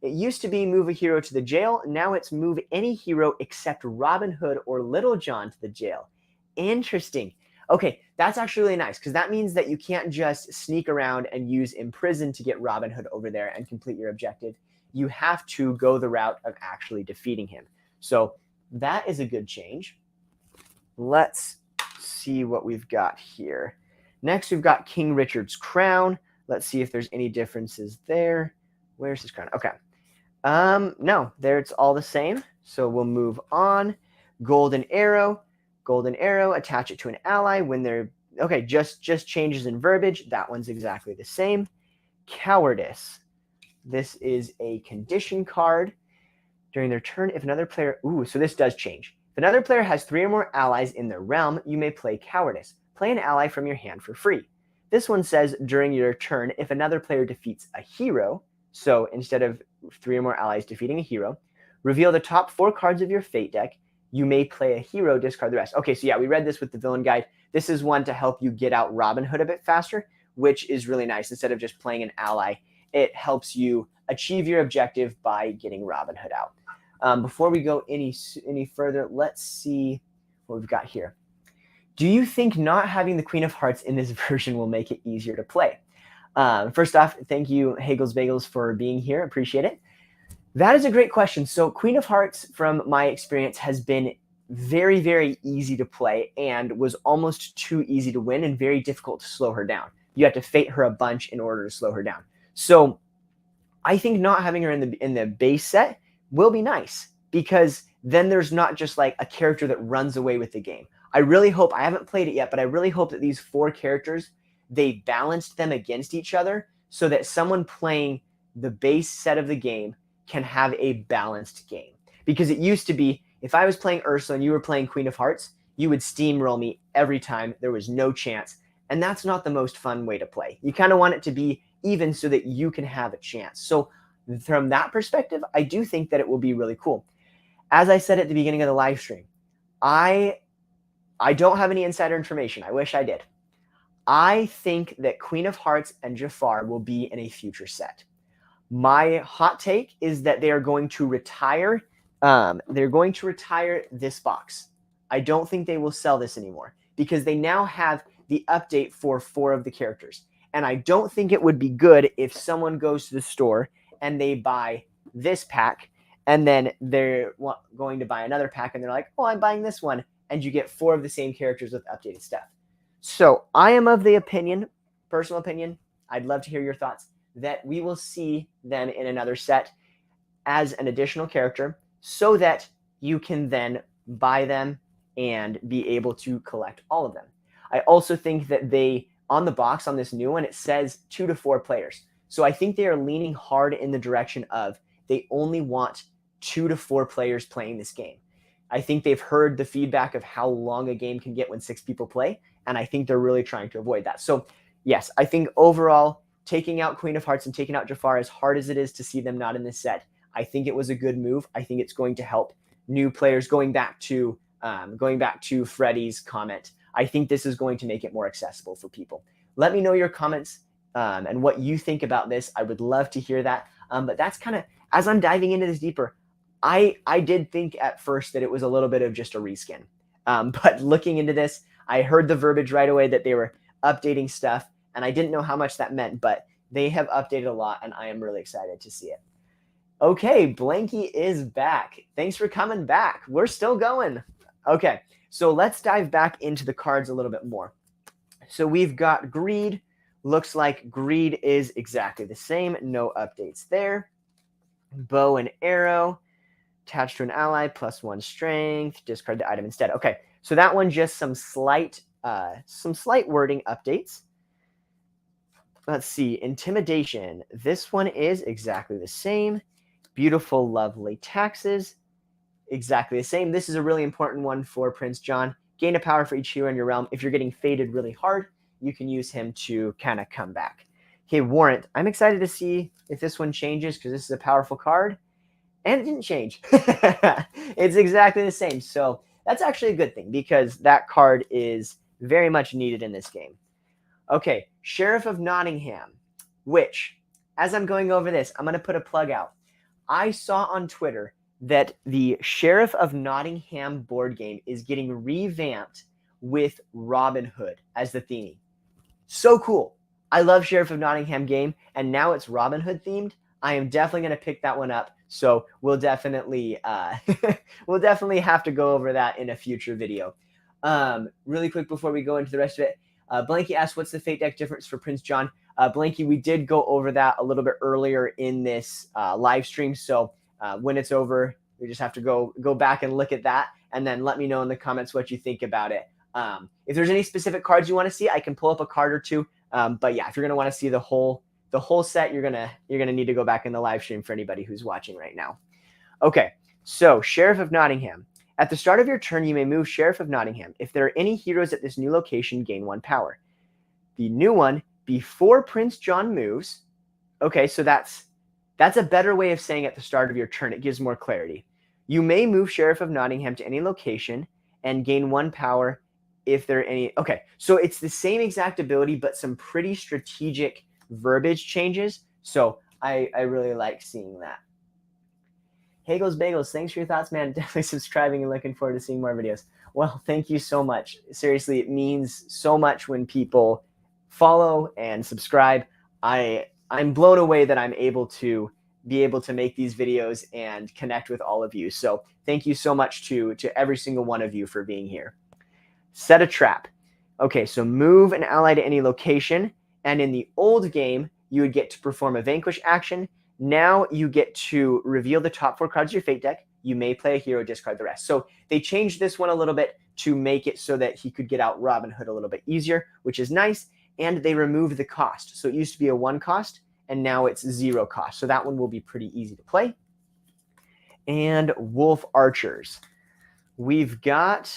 Speaker 1: It used to be move a hero to the jail. Now it's move any hero except Robin Hood or Little John to the jail. Interesting. Okay, that's actually really nice because that means that you can't just sneak around and use Imprison to get Robin Hood over there and complete your objective. You have to go the route of actually defeating him. So that is a good change. Let's see what we've got here. Next, we've got King Richard's crown. Let's see if there's any differences there. Where's his crown? Okay. No, there it's all the same. So we'll move on. Golden arrow. Golden arrow, attach it to an ally when they're, okay, just changes in verbiage. That one's exactly the same. Cowardice. This is a condition card. During their turn, if another player, so this does change. If another player has 3 or more allies in their realm, you may play Cowardice. Play an ally from your hand for free. This one says during your turn, if another player defeats a hero, so instead of 3 or more allies defeating a hero, Reveal the top 4 cards of your fate deck. You may play a hero, discard the rest. Okay, so yeah, we read this with the villain guide. This is one to help you get out Robin Hood a bit faster, which is really nice. Instead of just playing an ally, it helps you achieve your objective by getting Robin Hood out. Before we go any further, let's see what we've got here. Do you think not having the Queen of Hearts in this version will make it easier to play? First off, thank you, Hagels Bagels, for being here. Appreciate it. That is a great question. So Queen of Hearts, from my experience, has been very, very easy to play and was almost too easy to win and very difficult to slow her down. You have to fate her a bunch in order to slow her down. So I think not having her in the base set will be nice, because then there's not just like a character that runs away with the game. I really hope, I haven't played it yet, but I really hope that these 4 characters, they balanced them against each other so that someone playing the base set of the game can have a balanced game. Because it used to be, if I was playing Ursula and you were playing Queen of Hearts, you would steamroll me every time. There was no chance. And that's not the most fun way to play. You kind of want it to be even so that you can have a chance. So from that perspective, I do think that it will be really cool. As I said at the beginning of the live stream, I don't have any insider information. I wish I did. I think that Queen of Hearts and Jafar will be in a future set. My hot take is that they are going to retire. They're going to retire this box. I don't think they will sell this anymore because they now have the update for 4 of the characters. And I don't think it would be good if someone goes to the store and they buy this pack and then they're going to buy another pack and they're like, oh, I'm buying this one. And you get 4 of the same characters with updated stuff. So I am of the opinion, personal opinion, I'd love to hear your thoughts, that we will see them in another set as an additional character so that you can then buy them and be able to collect all of them. I also think that they, on the box on this new one, it says 2 to 4 players. So I think they are leaning hard in the direction of they only want 2 to 4 players playing this game. I think they've heard the feedback of how long a game can get when 6 people play, and I think they're really trying to avoid that. So yes, I think overall, taking out Queen of Hearts and taking out Jafar, as hard as it is to see them not in this set, I think it was a good move. I think it's going to help new players. Going back to Freddie's comment, I think this is going to make it more accessible for people. Let me know your comments and what you think about this. I would love to hear that. But that's kind of, as I'm diving into this deeper, I did think at first that it was a little bit of just a reskin. But looking into this, I heard the verbiage right away that they were updating stuff, and I didn't know how much that meant, but they have updated a lot, and I am really excited to see it. Okay, Blanky is back. Thanks for coming back. We're still going. Okay, so let's dive back into the cards a little bit more. So we've got Greed. Looks like Greed is exactly the same. No updates there. Bow and Arrow. Attached to an ally, +1 strength. Discard the item instead. Okay, so that one just some slight wording updates. Let's see, Intimidation. This one is exactly the same. Beautiful, lovely taxes. Exactly the same. This is a really important one for Prince John. Gain a power for each hero in your realm. If you're getting faded really hard, you can use him to kind of come back. Okay, Warrant. I'm excited to see if this one changes because this is a powerful card. And it didn't change. It's exactly the same. So that's actually a good thing because that card is very much needed in this game. Okay, Sheriff of Nottingham, which, as I'm going over this, I'm going to put a plug out. I saw on Twitter that the Sheriff of Nottingham board game is getting revamped with Robin Hood as the theme. So cool. I love Sheriff of Nottingham game, and now it's Robin Hood themed. I am definitely going to pick that one up. So we'll definitely have to go over that in a future video. Really quick before we go into the rest of it, Blanky asked, what's the Fate deck difference for Prince John? Blanky, we did go over that a little bit earlier in this live stream. So when it's over, we just have to go back and look at that. And then let me know in the comments what you think about it. If there's any specific cards you want to see, I can pull up a card or two. But yeah, if you're going to want to see the whole set, you're gonna need to go back in the live stream for anybody who's watching right now. Okay, so Sheriff of Nottingham. At the start of your turn, you may move Sheriff of Nottingham. If there are any heroes at this new location, gain 1 power. The new one, before Prince John moves. Okay, so that's a better way of saying at the start of your turn. It gives more clarity. You may move Sheriff of Nottingham to any location and gain 1 power if there are any. Okay, so it's the same exact ability, but some pretty strategic verbiage changes. So I really like seeing that. Hagel's Bagels, thanks for your thoughts, man. Definitely subscribing and looking forward to seeing more videos. Well, thank you so much. Seriously, it means so much when people follow and subscribe. I'm blown away that I'm able to make these videos and connect with all of you. So thank you so much to every single one of you for being here. Set a trap. Okay, so move an ally to any location, and in the old game, you would get to perform a vanquish action. Now you get to reveal the top 4 cards of your fate deck. You may play a hero, discard the rest. So they changed this one a little bit to make it so that he could get out Robin Hood a little bit easier, which is nice. And they removed the cost. So it used to be a 1 cost, and now it's 0 cost. So that one will be pretty easy to play. And Wolf Archers. We've got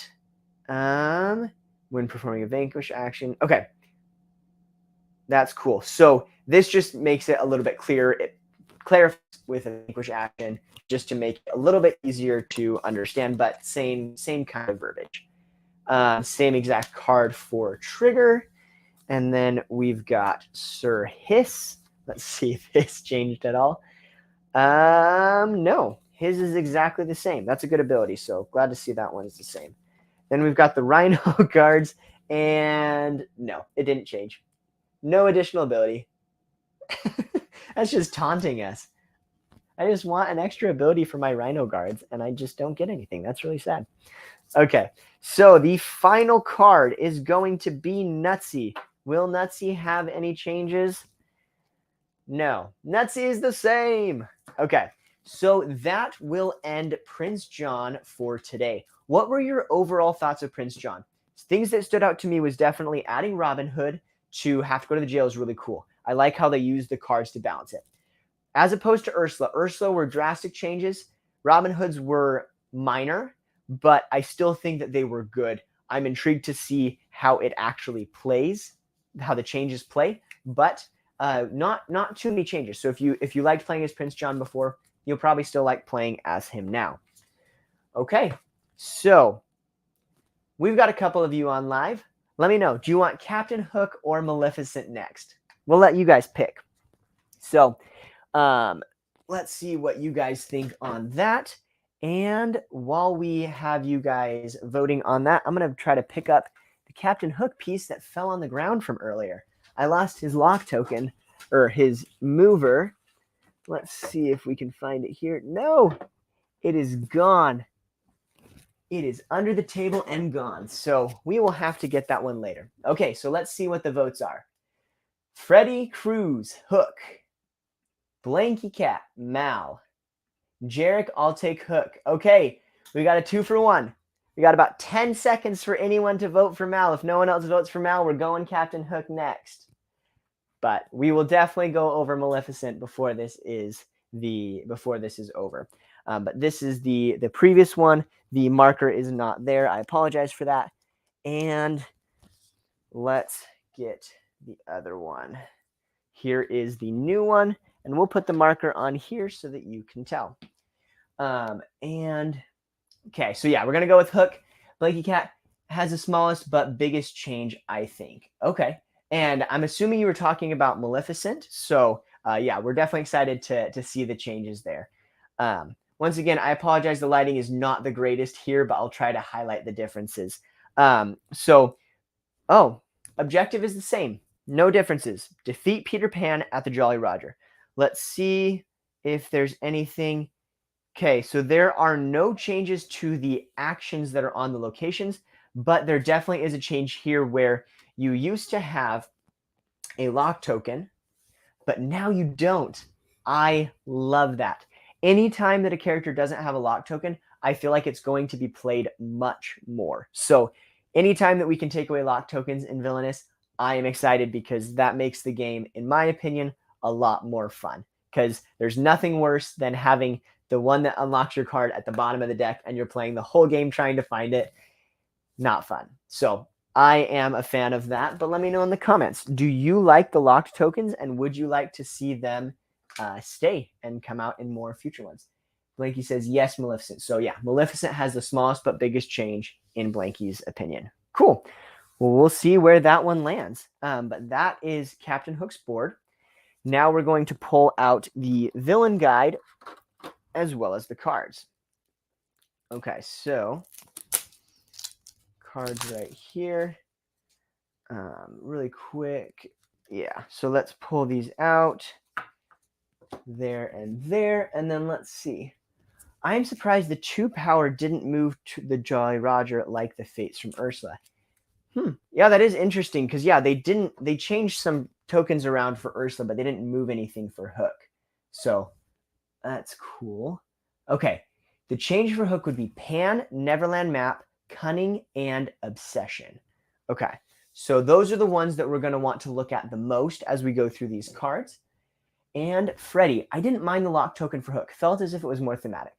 Speaker 1: when performing a vanquish action. Okay, that's cool. So this just makes it a little bit clearer. It clarifies with a vanquish action just to make it a little bit easier to understand, but same kind of verbiage. Same exact card for trigger. And then we've got Sir Hiss. Let's see if Hiss changed at all. No, his is exactly the same. That's a good ability, so glad to see that one is the same. Then we've got the Rhino cards, and no, it didn't change. No additional ability. That's just taunting us. I just want an extra ability for my Rhino guards, and I just don't get anything. That's really sad. Okay, so the final card is going to be Nutsy. Will Nutsy have any changes? No. Nutsy is the same. Okay, so that will end Prince John for today. What were your overall thoughts of Prince John? Things that stood out to me was definitely adding Robin Hood to have to go to the jail is really cool. I like how they used the cards to balance it. As opposed to Ursula. Ursula were drastic changes. Robin Hood's were minor, but I still think that they were good. I'm intrigued to see how it actually plays, how the changes play, but not too many changes. So if you liked playing as Prince John before, you'll probably still like playing as him now. Okay, so we've got a couple of you on live. Let me know, do you want Captain Hook or Maleficent next? We'll let you guys pick. So let's see what you guys think on that. And while we have you guys voting on that, I'm going to try to pick up the Captain Hook piece that fell on the ground from earlier. I lost his lock token, or his mover. Let's see if we can find it here. No, it is gone. It is under the table and gone. So we will have to get that one later. Okay, so let's see what the votes are. Freddy Cruz, Hook. Blanky Cat, Mal. Jarek, I'll take Hook. Okay, we got a 2-for-1. We got about 10 seconds for anyone to vote for Mal. If no one else votes for Mal, we're going Captain Hook next. But we will definitely go over Maleficent before this is over. But this is the previous one. The marker is not there. I apologize for that. And let's get the other one. Here is the new one, and we'll put the marker on here so that you can tell. And okay, so yeah, we're gonna go with Hook. Blanky Cat has the smallest but biggest change, I think. Okay, and I'm assuming you were talking about Maleficent. So yeah, we're definitely excited to see the changes there. Once again, I apologize. The lighting is not the greatest here, but I'll try to highlight the differences. Objective is the same. No differences. Defeat Peter Pan at the Jolly Roger. Let's see if there's anything. Okay, so there are no changes to the actions that are on the locations, but there definitely is a change here where you used to have a lock token, but now you don't. I love that. Anytime that a character doesn't have a lock token, I feel like it's going to be played much more. So anytime that we can take away lock tokens in Villainous, I am excited because that makes the game, in my opinion, a lot more fun. Because there's nothing worse than having the one that unlocks your card at the bottom of the deck and you're playing the whole game trying to find it. Not fun. So I am a fan of that, but let me know in the comments. Do you like the locked tokens, and would you like to see them stay and come out in more future ones? Blanky says, yes, Maleficent. So yeah, Maleficent has the smallest but biggest change in Blanky's opinion. Cool. Well, we'll see where that one lands. But that is Captain Hook's board. Now we're going to pull out the villain guide as well as the cards. Okay, so cards right here. Really quick. Yeah, so let's pull these out. There and there. And then let's see. I am surprised the 2 power didn't move to the Jolly Roger like the Fates from Ursula. Yeah, that is interesting because yeah, they changed some tokens around for Ursula, but they didn't move anything for Hook. So that's cool. Okay. The change for Hook would be Pan, Neverland Map, Cunning, and Obsession. Okay. So those are the ones that we're going to want to look at the most as we go through these cards. And Freddy, I didn't mind the lock token for Hook. Felt as if it was more thematic.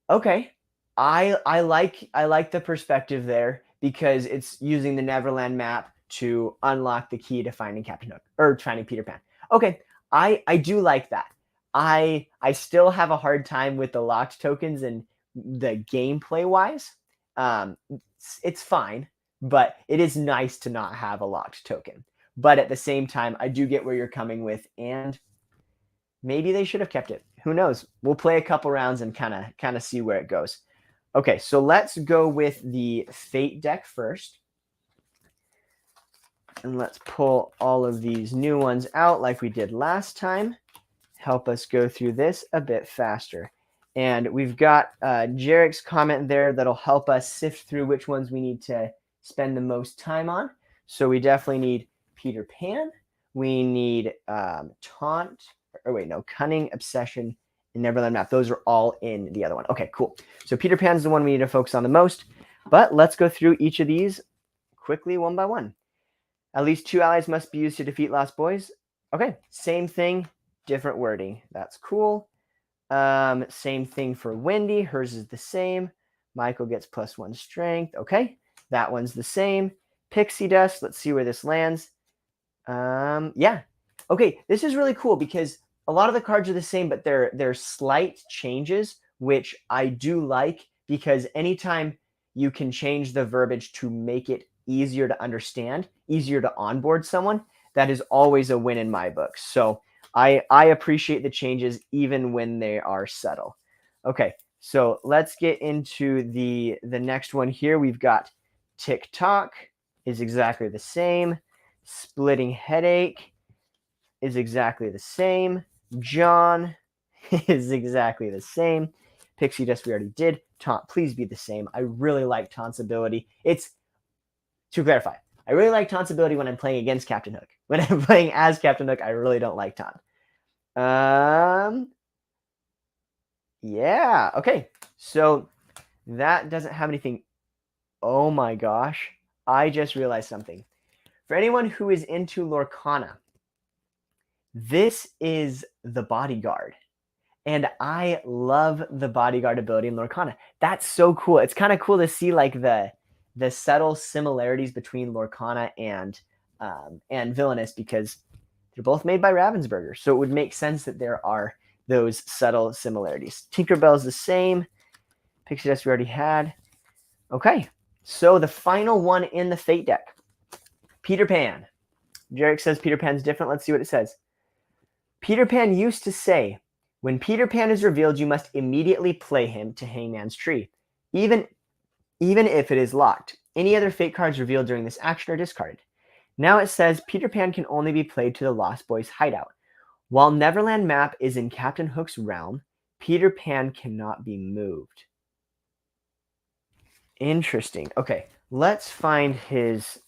Speaker 1: Okay. I like the perspective there because it's using the Neverland map to unlock the key to finding Captain Hook or finding Peter Pan. Okay, I do like that. I still have a hard time with the locked tokens and the gameplay wise. It's fine, but it is nice to not have a locked token. But at the same time, I do get where you're coming with, and maybe they should have kept it. Who knows? We'll play a couple rounds and kind of see where it goes. Okay, so let's go with the Fate deck first. And let's pull all of these new ones out like we did last time. Help us go through this a bit faster. And we've got Jarek's comment there that'll help us sift through which ones we need to spend the most time on. So we definitely need Peter Pan. We need Cunning, Obsession, and Neverland Map. Those are all in the other one. Okay, cool. So Peter Pan's the one we need to focus on the most. But let's go through each of these quickly one by one. At least 2 allies must be used to defeat Lost Boys. Okay, same thing, different wording. That's cool. Same thing for Wendy. Hers is the same. Michael gets +1 strength. Okay, that one's the same. Pixie Dust. Let's see where this lands. Yeah. Okay, this is really cool because a lot of the cards are the same, but they're slight changes, which I do like because anytime you can change the verbiage to make it easier to understand, easier to onboard someone, that is always a win in my book. So I appreciate the changes even when they are subtle. Okay, so let's get into the next one here. We've got TikTok is exactly the same. Splitting Headache is exactly the same. John is exactly the same. Pixie Dust we already did. Taunt, please be the same. I really like Taunt's ability. It's, to clarify, I really like Taunt's ability when I'm playing against Captain Hook. When I'm playing as Captain Hook, I really don't like Taunt. Yeah, okay. So that doesn't have anything. Oh my gosh. I just realized something. For anyone who is into Lorcana, this is the Bodyguard. And I love the Bodyguard ability in Lorcana. That's so cool. It's kind of cool to see like the subtle similarities between Lorcana and Villainous because they're both made by Ravensburger. So it would make sense that there are those subtle similarities. Tinkerbell's the same. Pixie Dust we already had. Okay, so the final one in the Fate deck. Peter Pan. Jarek says Peter Pan's different. Let's see what it says. Peter Pan used to say, when Peter Pan is revealed, you must immediately play him to Hangman's Tree, even if it is locked. Any other Fate cards revealed during this action are discarded. Now it says Peter Pan can only be played to the Lost Boys hideout. While Neverland Map is in Captain Hook's realm, Peter Pan cannot be moved. Interesting. Okay, let's find his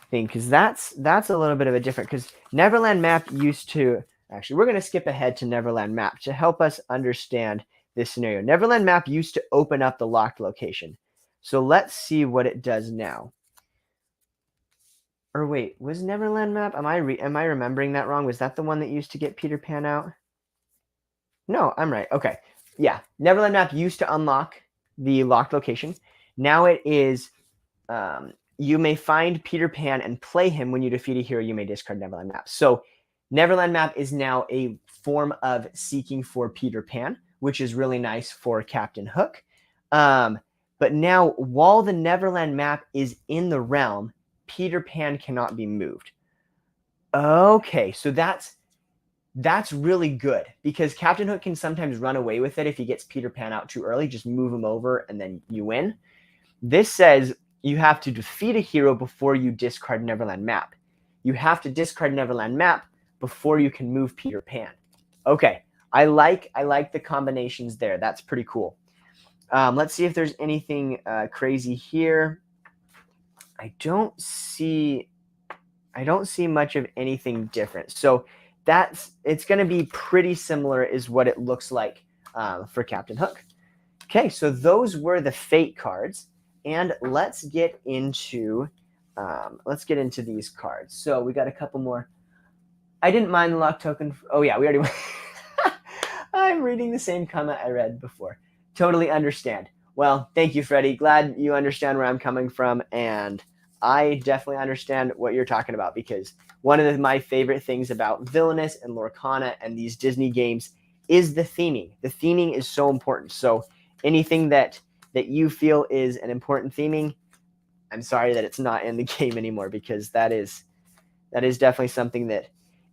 Speaker 1: thing because that's a little bit of a different, because Neverland Map used to, actually we're going to skip ahead to Neverland Map to help us understand this scenario. Neverland Map used to open up the locked location. So let's see what it does now. Or wait, was Neverland Map, am I remembering that wrong? Was that the one that used to get Peter Pan out? No, I'm right. Okay. Yeah, Neverland Map used to unlock the locked location. Now it is you may find Peter Pan and play him. When you defeat a hero, you may discard Neverland Map. So Neverland Map is now a form of seeking for Peter Pan, which is really nice for Captain Hook. But now, while the Neverland map is in the realm, Peter Pan cannot be moved. Okay, so that's really good because Captain Hook can sometimes run away with it if he gets Peter Pan out too early. Just move him over and then you win. This says you have to defeat a hero before you discard Neverland map. You have to discard Neverland map before you can move Peter Pan. Okay, I like the combinations there. That's pretty cool. Let's see if there's anything crazy here. I don't see much of anything different. So it's going to be pretty similar is what it looks like for Captain Hook. Okay, so those were the fate cards, and let's get into these cards. So we got a couple more. I didn't mind the lock token. Oh yeah, we already went. I'm reading the same comment I read before. Totally understand. Well, thank you, Freddie. Glad you understand where I'm coming from, and I definitely understand what you're talking about because one of my favorite things about Villainous and Lorcana and these Disney games is the theming. The theming is so important. So anything that you feel is an important theming, I'm sorry that it's not in the game anymore because that is definitely something that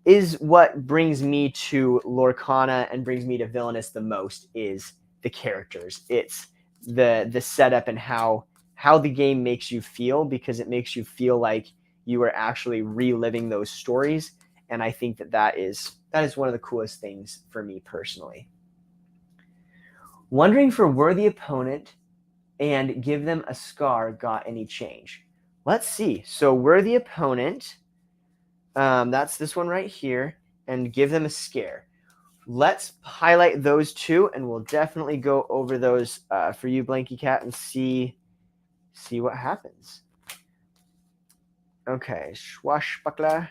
Speaker 1: is what brings me to Lorcana and brings me to Villainous the most is the characters. It's the setup and how the game makes you feel because it makes you feel like you are actually reliving those stories. And I think that is one of the coolest things for me personally. Wondering for worthy opponent and give them a scar got any change? Let's see. So worthy opponent, that's this one right here, and give them a scare. Let's highlight those two, and we'll definitely go over those for you, Blanky Cat, and see what happens. Okay, Swashbuckler.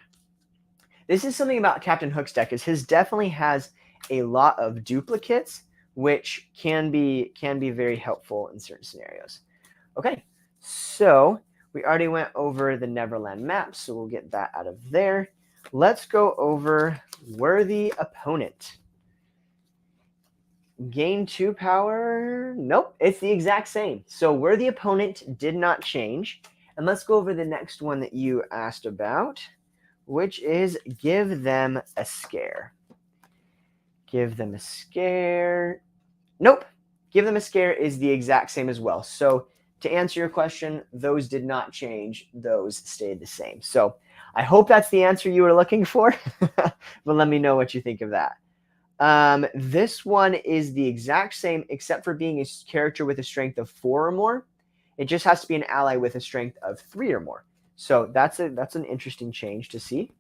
Speaker 1: This is something about Captain Hook's deck, is his definitely has a lot of duplicates, which can be very helpful in certain scenarios. Okay, so we already went over the Neverland map, so we'll get that out of there. Let's go over worthy opponent. Gain 2 power. Nope, it's the exact same. So worthy opponent did not change. And let's go over the next one that you asked about, which is give them a scare. Give them a scare. Nope. Give them a scare is the exact same as well. So to answer your question, those did not change. Those stayed the same. So I hope that's the answer you were looking for. But let me know what you think of that. This one is the exact same except for being a character with a strength of 4 or more. It just has to be an ally with a strength of 3 or more. So that's an interesting change to see.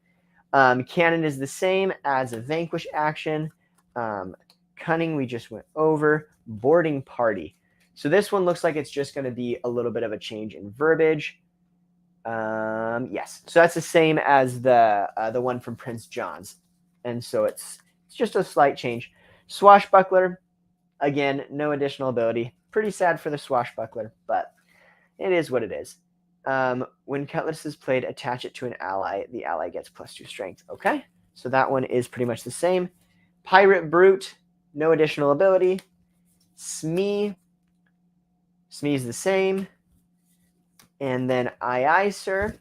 Speaker 1: Cannon is the same as a vanquish action. Cunning we just went over. Boarding party. So this one looks like it's just going to be a little bit of a change in verbiage. Yes, so that's the same as the one from Prince John's, and so it's just a slight change. Swashbuckler, again, no additional ability. Pretty sad for the Swashbuckler, but it is what it is. When Cutlass is played, attach it to an ally. The ally gets +2 strength. Okay, so that one is pretty much the same. Pirate Brute, no additional ability. Smee is the same. And then Aye, sir.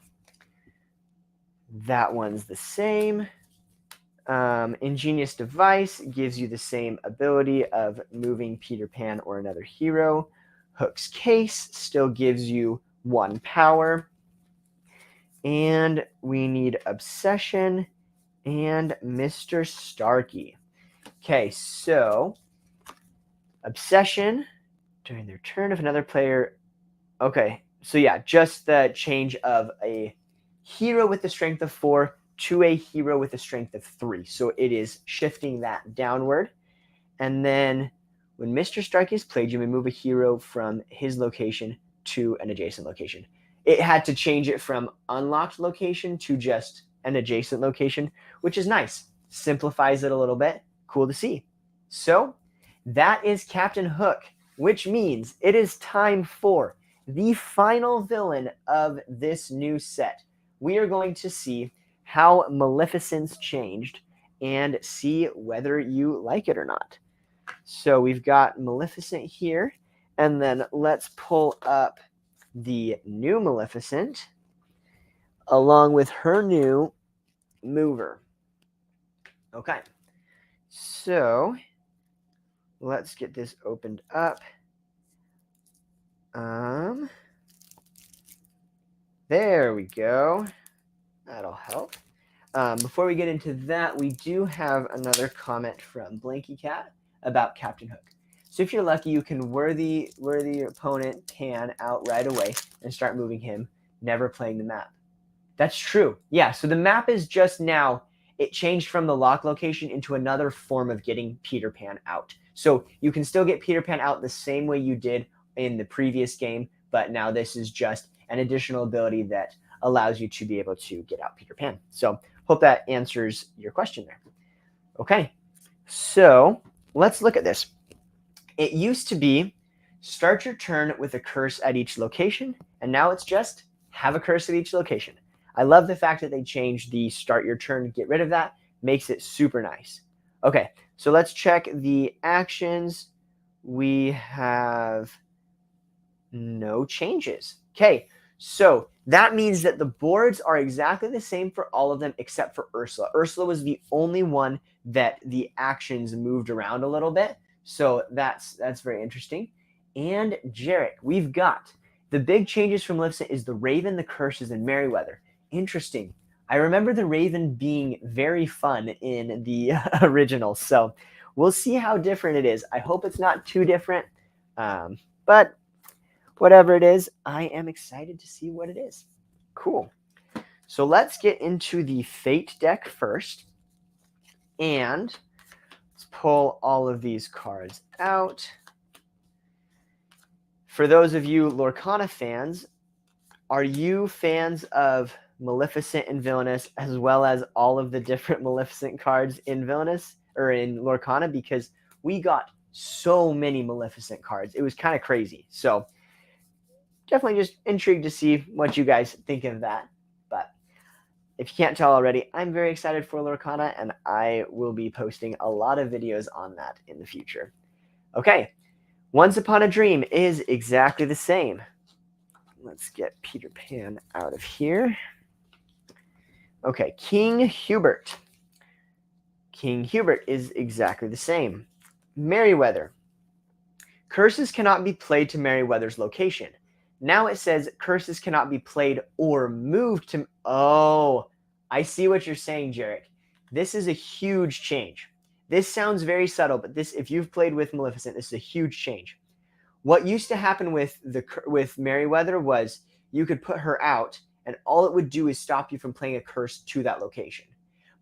Speaker 1: That one's the same. Ingenious Device gives you the same ability of moving Peter Pan or another hero. Hook's Case still gives you 1 power. And we need Obsession and Mr. Starkey. Okay, so Obsession during their turn if another player... Okay, so yeah, just the change of a hero with the strength of 4 to a hero with a strength of 3. So it is shifting that downward. And then when Mr. Starkey is played, you may move a hero from his location to an adjacent location. It had to change it from unlocked location to just an adjacent location, which is nice. Simplifies it a little bit. Cool to see. So that is Captain Hook, which means it is time for the final villain of this new set. We are going to see how Maleficent's changed and see whether you like it or not. So we've got Maleficent here, and then let's pull up the new Maleficent along with her new mover. Okay, so let's get this opened up. There we go. That'll help. Before we get into that, we do have another comment from Blanky Cat about Captain Hook. So if you're lucky, you can worthy your opponent Pan out right away and start moving him, never playing the map. That's true. Yeah, so the map is just now, it changed from the lock location into another form of getting Peter Pan out. So you can still get Peter Pan out the same way you did in the previous game, but now this is just an additional ability that allows you to be able to get out Peter Pan. So hope that answers your question there. Okay, so let's look at this. It used to be start your turn with a curse at each location, and now it's just have a curse at each location. I love the fact that they changed the start your turn, get rid of that, makes it super nice. Okay, so let's check the actions. We have no changes. Okay, so that means that the boards are exactly the same for all of them except for Ursula. Ursula was the only one that the actions moved around a little bit. So that's very interesting. And Jarek, we've got the big changes from Maleficent is the Raven, the Curses, and Merryweather. Interesting. I remember the Raven being very fun in the original. So we'll see how different it is. I hope it's not too different. But whatever it is, I am excited to see what it is. Cool. So let's get into the Fate deck first. And let's pull all of these cards out. For those of you Lorcana fans, are you fans of Maleficent and Villainous as well as all of the different Maleficent cards in Villainous or in Lorcana? Because we got so many Maleficent cards. It was kind of crazy. So definitely just intrigued to see what you guys think of that. But if you can't tell already, I'm very excited for Lorcana, and I will be posting a lot of videos on that in the future. Okay, Once Upon a Dream is exactly the same. Let's get Peter Pan out of here. Okay, King Hubert. King Hubert is exactly the same. Merryweather. Curses cannot be played to Merryweather's location. Now it says curses cannot be played or moved to... Oh, I see what you're saying, Jarek. This is a huge change. This sounds very subtle, but this, if you've played with Maleficent, this is a huge change. What used to happen with Merryweather was you could put her out, and all it would do is stop you from playing a curse to that location.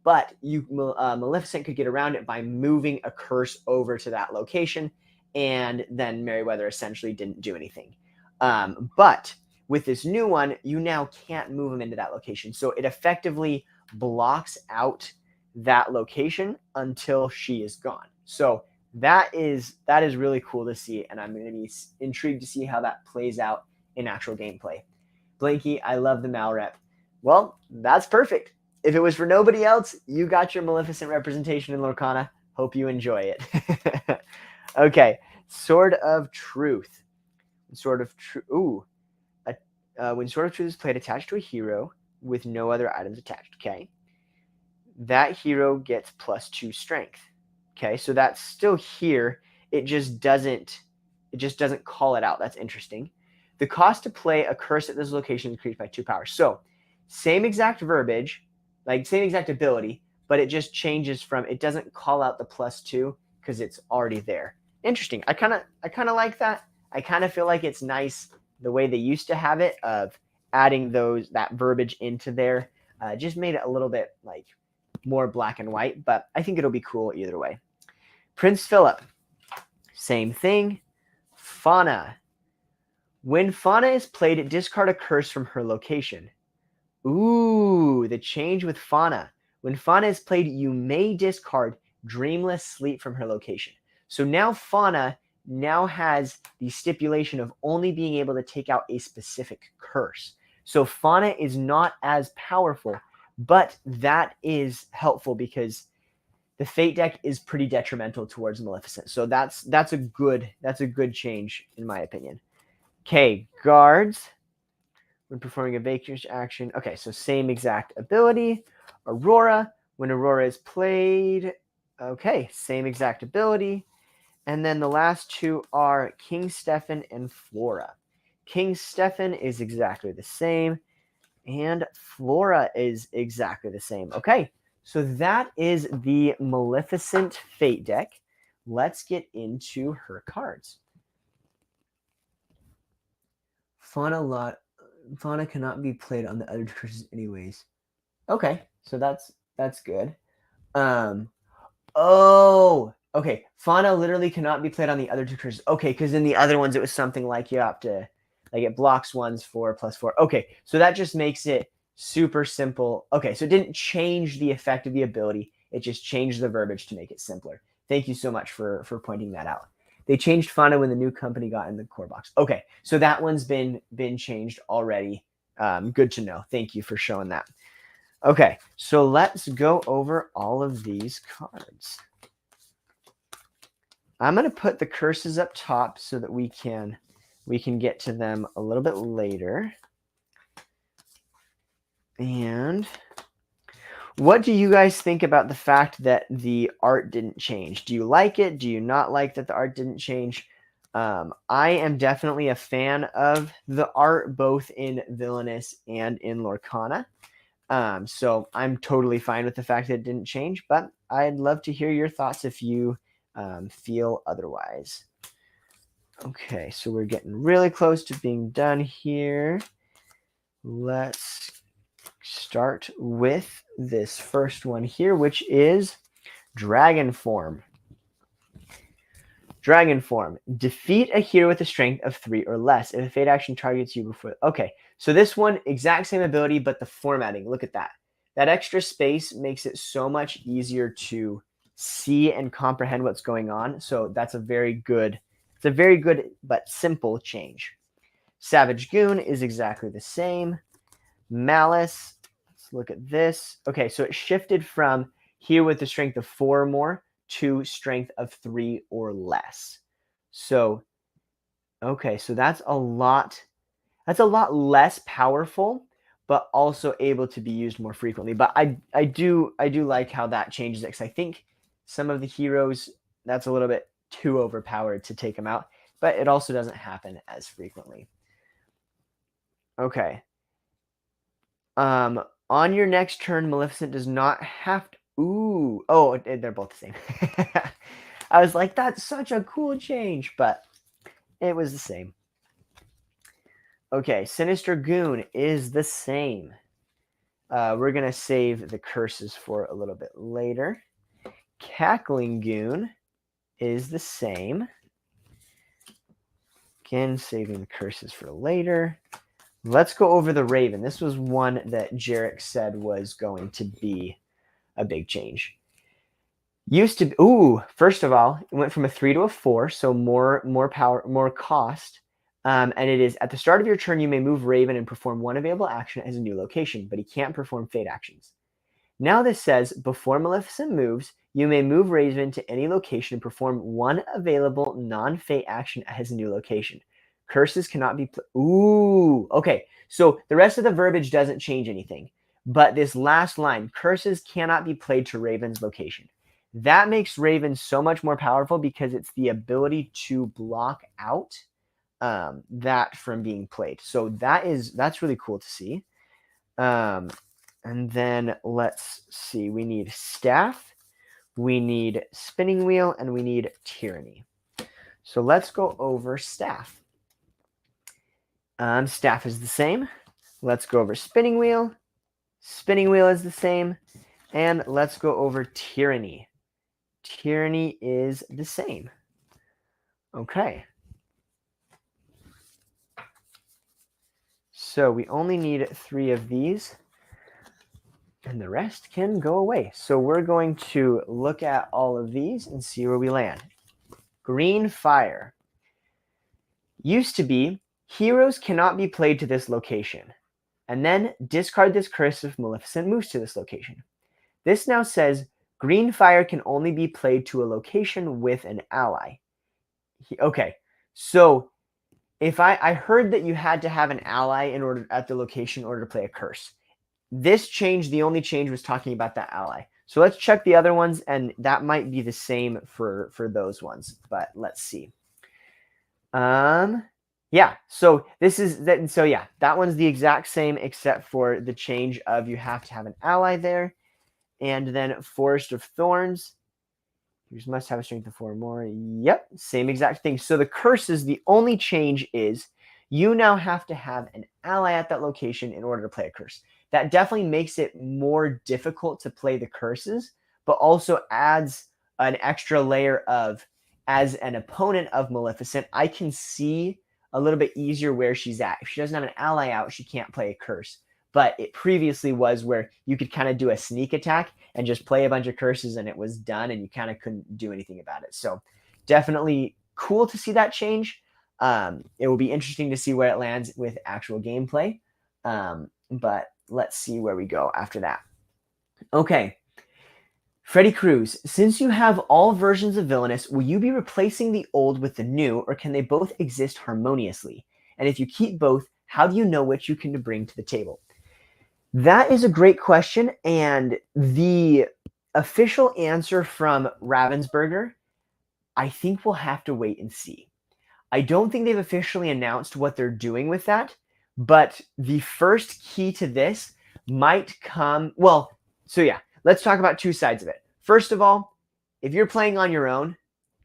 Speaker 1: But Maleficent could get around it by moving a curse over to that location, and then Merryweather essentially didn't do anything. But with this new one, you now can't move them into that location. So it effectively blocks out that location until she is gone. So that is really cool to see, and I'm going to be intrigued to see how that plays out in actual gameplay. Blanky, I love the Mal rep. Well, that's perfect. If it was for nobody else, you got your Maleficent representation in Lorcana. Hope you enjoy it. Okay, Sword of Truth. Sword of Truth. When Sword of Truth is played attached to a hero with no other items attached. Okay, that hero gets +2 strength. Okay, so that's still here. It just doesn't call it out. That's interesting. The cost to play a curse at this location is increased by 2 power. So same exact verbiage, like same exact ability, but it just changes from, it doesn't call out the +2 because it's already there. Interesting. I kind of like that. I kind of feel like it's nice the way they used to have it of adding that verbiage into there. Just made it a little bit like more black and white, but I think it'll be cool either way. Prince Philip, same thing. Fauna. When Fauna is played, discard a curse from her location. Ooh, the change with Fauna. When Fauna is played, you may discard Dreamless Sleep from her location. So now Fauna has the stipulation of only being able to take out a specific curse. So Fauna is not as powerful, but that is helpful because the Fate deck is pretty detrimental towards Maleficent. So that's a good change in my opinion. Okay, guards. When performing a vanquish action. Okay, so same exact ability. Aurora. When Aurora is played. Okay, same exact ability. And then the last two are King Stefan and Flora. King Stefan is exactly the same. And Flora is exactly the same. Okay, so that is the Maleficent Fate deck. Let's get into her cards. Fauna cannot be played on the other curses anyways. Okay, so that's good. Oh, okay. Fauna literally cannot be played on the other two curses. Okay, because in the other ones it was something like you have to, like it blocks ones 4+4. Okay, so that just makes it super simple. Okay, so it didn't change the effect of the ability. It just changed the verbiage to make it simpler. Thank you so much for pointing that out. They changed Fauna when the new company got in the core box. Okay, so that one's been changed already. Good to know. Thank you for showing that. Okay, so let's go over all of these cards. I'm going to put the curses up top so that we can get to them a little bit later. And what do you guys think about the fact that the art didn't change? Do you like it? Do you not like that the art didn't change? I am definitely a fan of the art, both in Villainous and in Lorcana. So I'm totally fine with the fact that it didn't change, but I'd love to hear your thoughts if you feel otherwise. Okay, so we're getting really close to being done here. Let's start with this first one here, which is Dragon Form. Dragon Form. Defeat a hero with a strength of 3 or less if a fate action targets you before. Okay, so this one, exact same ability, but the formatting. Look at that. That extra space makes it so much easier to see and comprehend what's going on. So that's a very good, but simple change. Savage Goon is exactly the same. Malice. Let's look at this. Okay, so it shifted from here with the strength of 4 or more to strength of 3 or less. So, okay, so that's a lot less powerful, but also able to be used more frequently. But I do like how that changes it, because I think some of the heroes, that's a little bit too overpowered to take them out, but it also doesn't happen as frequently. Okay. On your next turn, Maleficent does not have to. Ooh. Oh, they're both the same. I was like, that's such a cool change, but it was the same. Okay, Sinister Goon is the same. We're going to save the curses for a little bit later. Cackling Goon is the same. Again, saving the curses for later. Let's go over the Raven. This was one that Jarek said was going to be a big change. Used to be, first of all, it went from a 3 to a 4, so more power, more cost. And it is, at the start of your turn, you may move Raven and perform one available action as a new location, but he can't perform fate actions. Now this says, before Maleficent moves, you may move Raven to any location and perform one available non-fate action as a new location. Curses cannot be... Okay, so the rest of the verbiage doesn't change anything. But this last line, curses cannot be played to Raven's location. That makes Raven so much more powerful because it's the ability to block out that from being played. So that's really cool to see. And then let's see. We need Staff, we need Spinning Wheel, and we need Tyranny. So let's go over Staff. Staff is the same. Let's go over Spinning Wheel. Spinning Wheel is the same. And let's go over Tyranny. Tyranny is the same. Okay. So we only need 3 of these, and the rest can go away. So we're going to look at all of these and see where we land. Green Fire. Used to be, heroes cannot be played to this location. And then discard this curse if Maleficent moves to this location. This now says, Green fire can only be played to a location with an ally. Okay, so if I heard that you had to have an ally in order at the location in order to play a curse. This change, the only change was talking about that ally. So let's check the other ones, and that might be the same for those ones. But let's see. Yeah. So this is that. So yeah, that one's the exact same except for the change of you have to have an ally there, and then Forest of Thorns. You must have a strength of 4 or more. Yep, same exact thing. So the curses, the only change is you now have to have an ally at that location in order to play a curse. That definitely makes it more difficult to play the curses, but also adds an extra layer of, as an opponent of Maleficent, I can see a little bit easier where she's at. If she doesn't have an ally out, she can't play a curse. But it previously was where you could kind of do a sneak attack and just play a bunch of curses and it was done and you kind of couldn't do anything about it. So definitely cool to see that change. It will be interesting to see where it lands with actual gameplay. But let's see where we go after that. Okay. Freddy Cruz, since you have all versions of Villainous, will you be replacing the old with the new, or can they both exist harmoniously? And if you keep both, how do you know which you can bring to the table? That is a great question, and the official answer from Ravensburger, I think we'll have to wait and see. I don't think they've officially announced what they're doing with that, but the first key to this might come. Well, so yeah, let's talk about two sides of it. First of all, if you're playing on your own,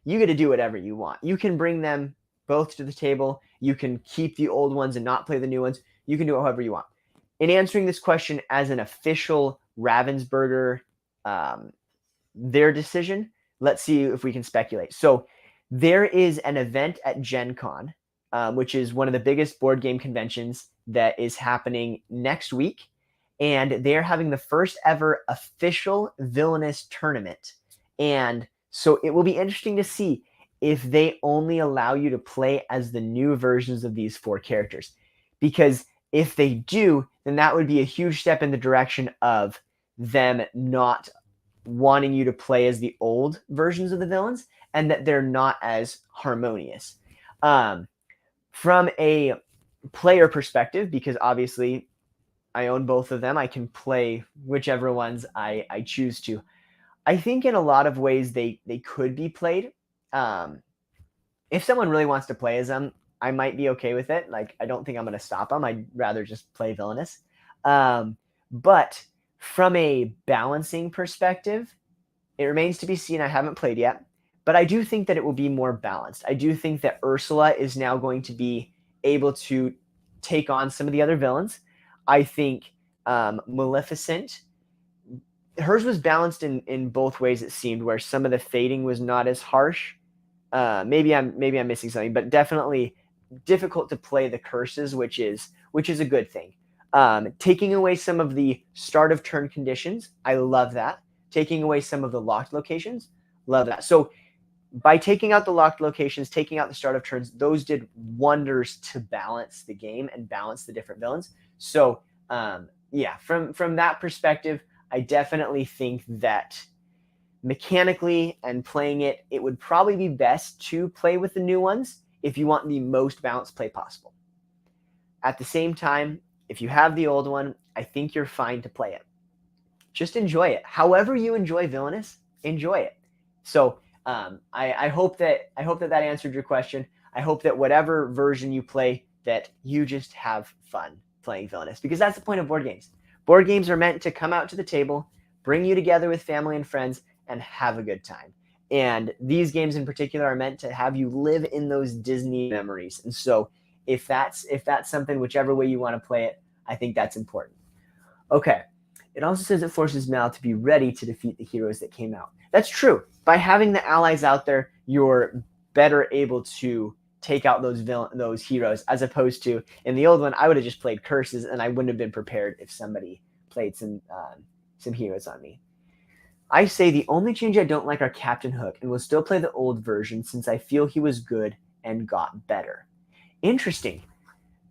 Speaker 1: you get to do whatever you want. You can bring them both to the table. You can keep the old ones and not play the new ones. You can do it however you want. In answering this question as an official Ravensburger, their decision, let's see if we can speculate. So there is an event at Gen Con, which is one of the biggest board game conventions that is happening next week. And they're having the first ever official Villainous tournament. And so it will be interesting to see if they only allow you to play as the new versions of these 4 characters. Because if they do, then that would be a huge step in the direction of them not wanting you to play as the old versions of the villains and that they're not as harmonious. From a player perspective, because obviously I own both of them, I can play whichever ones I choose to. I think in a lot of ways they could be played. If someone really wants to play as them, I might be okay with it. Like, I don't think I'm going to stop them. I'd rather just play Villainous. But from a balancing perspective, it remains to be seen. I haven't played yet, but I do think that it will be more balanced. I do think that Ursula is now going to be able to take on some of the other villains. I think Maleficent, hers was balanced in both ways, it seemed, where some of the fading was not as harsh. Maybe I'm missing something, but definitely difficult to play the curses, which is a good thing. Taking away some of the start of turn conditions, I love that. Taking away some of the locked locations, love that. So by taking out the locked locations, taking out the start of turns, those did wonders to balance the game and balance the different villains. So yeah, from that perspective, I definitely think that mechanically and playing it, it would probably be best to play with the new ones if you want the most balanced play possible. At the same time, if you have the old one, I think you're fine to play it. Just enjoy it. However you enjoy Villainous, enjoy it. So I hope that answered your question. I hope that whatever version you play, that you just have fun playing Villainous, because that's the point of board games. Board games are meant to come out to the table, bring you together with family and friends, and have a good time. And these games in particular are meant to have you live in those Disney memories. And so if that's something, whichever way you want to play it, I think that's important. Okay. It also says it forces Mal to be ready to defeat the heroes that came out. That's true. By having the allies out there, you're better able to take out those heroes, as opposed to in the old one, I would have just played curses and I wouldn't have been prepared if somebody played some heroes on me. I say the only change I don't like are Captain Hook, and will still play the old version since I feel he was good and got better. Interesting.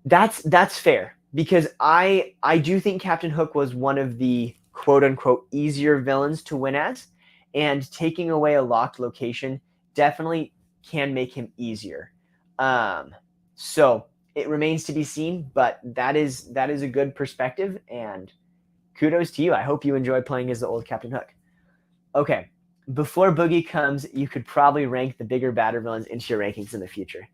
Speaker 1: That's fair, because I do think Captain Hook was one of the quote unquote easier villains to win as. and taking away a locked location definitely can make him easier. So it remains to be seen, but that is a good perspective, and kudos to you. I hope you enjoy playing as the old Captain Hook. Okay, before Boogie comes, you could probably rank the bigger, badder villains into your rankings in the future.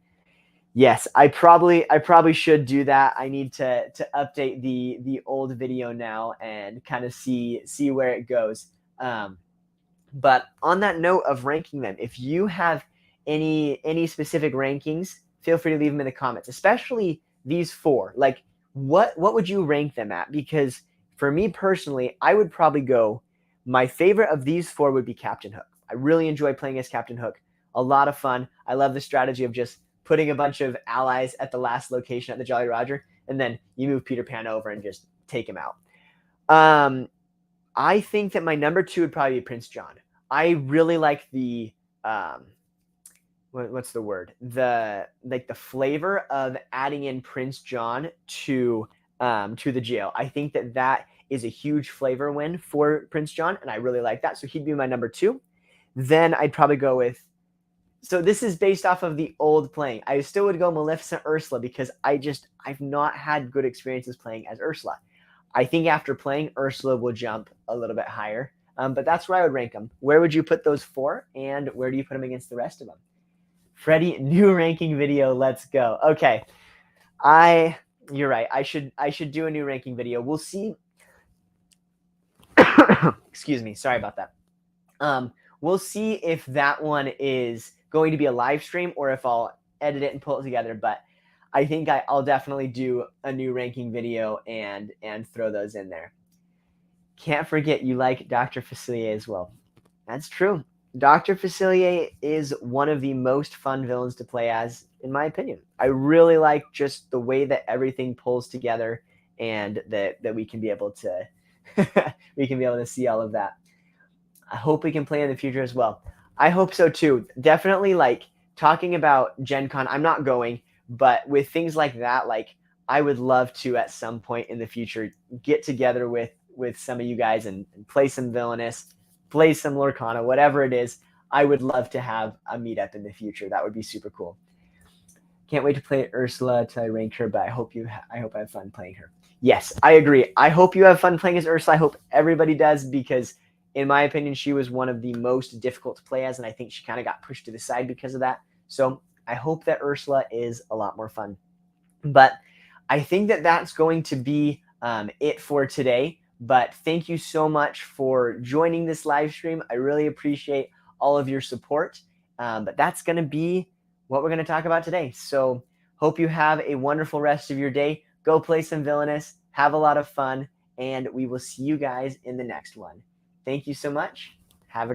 Speaker 1: Yes, I probably should do that. I need to update the old video now and kind of see where it goes. But on that note of ranking them, if you have any specific rankings, feel free to leave them in the comments, especially these four. Like, what would you rank them at? Because for me personally, I would probably go, my favorite of these four would be Captain Hook. I really enjoy playing as Captain Hook. A lot of fun. I love the strategy of just putting a bunch of allies at the last location at the Jolly Roger, and then you move Peter Pan over and just take him out. I think that my number two would probably be Prince John. I really like the what's the word? The flavor of adding in Prince John to the jail. I think that is a huge flavor win for Prince John, and I really like that. So he'd be my number two. Then I'd probably go with. So this is based off of the old playing. I still would go Maleficent Ursula because I've not had good experiences playing as Ursula. I think after playing, Ursula will jump a little bit higher. But that's where I would rank them. Where would you put those four, and where do you put them against the rest of them? Freddie, new ranking video. Let's go. Okay, you're right. I should do a new ranking video. We'll see. Excuse me. Sorry about that. We'll see if that one is going to be a live stream or if I'll edit it and pull it together. But I think I'll definitely do a new ranking video and throw those in there. Can't forget you like Dr. Facilier as well. That's true. Dr. Facilier is one of the most fun villains to play as, in my opinion. I really like just the way that everything pulls together, and that we can be able to see all of that. I hope we can play in the future as well. I hope so too. Definitely, like, talking about Gen Con, I'm not going, but with things like that, like, I would love to at some point in the future get together with some of you guys and play some Villainous, play some Lorcana, whatever it is. I would love to have a meetup in the future. That would be super cool. Can't wait to play Ursula till I rank her, but I hope I have fun playing her. Yes, I agree. I hope you have fun playing as Ursula. I hope everybody does, because in my opinion, she was one of the most difficult to play as, and I think she kind of got pushed to the side because of that. So I hope that Ursula is a lot more fun. But I think that's going to be it for today. But thank you so much for joining this live stream. I really appreciate all of your support. But that's going to be what we're going to talk about today. So hope you have a wonderful rest of your day. Go play some Villainous. Have a lot of fun. And we will see you guys in the next one. Thank you so much.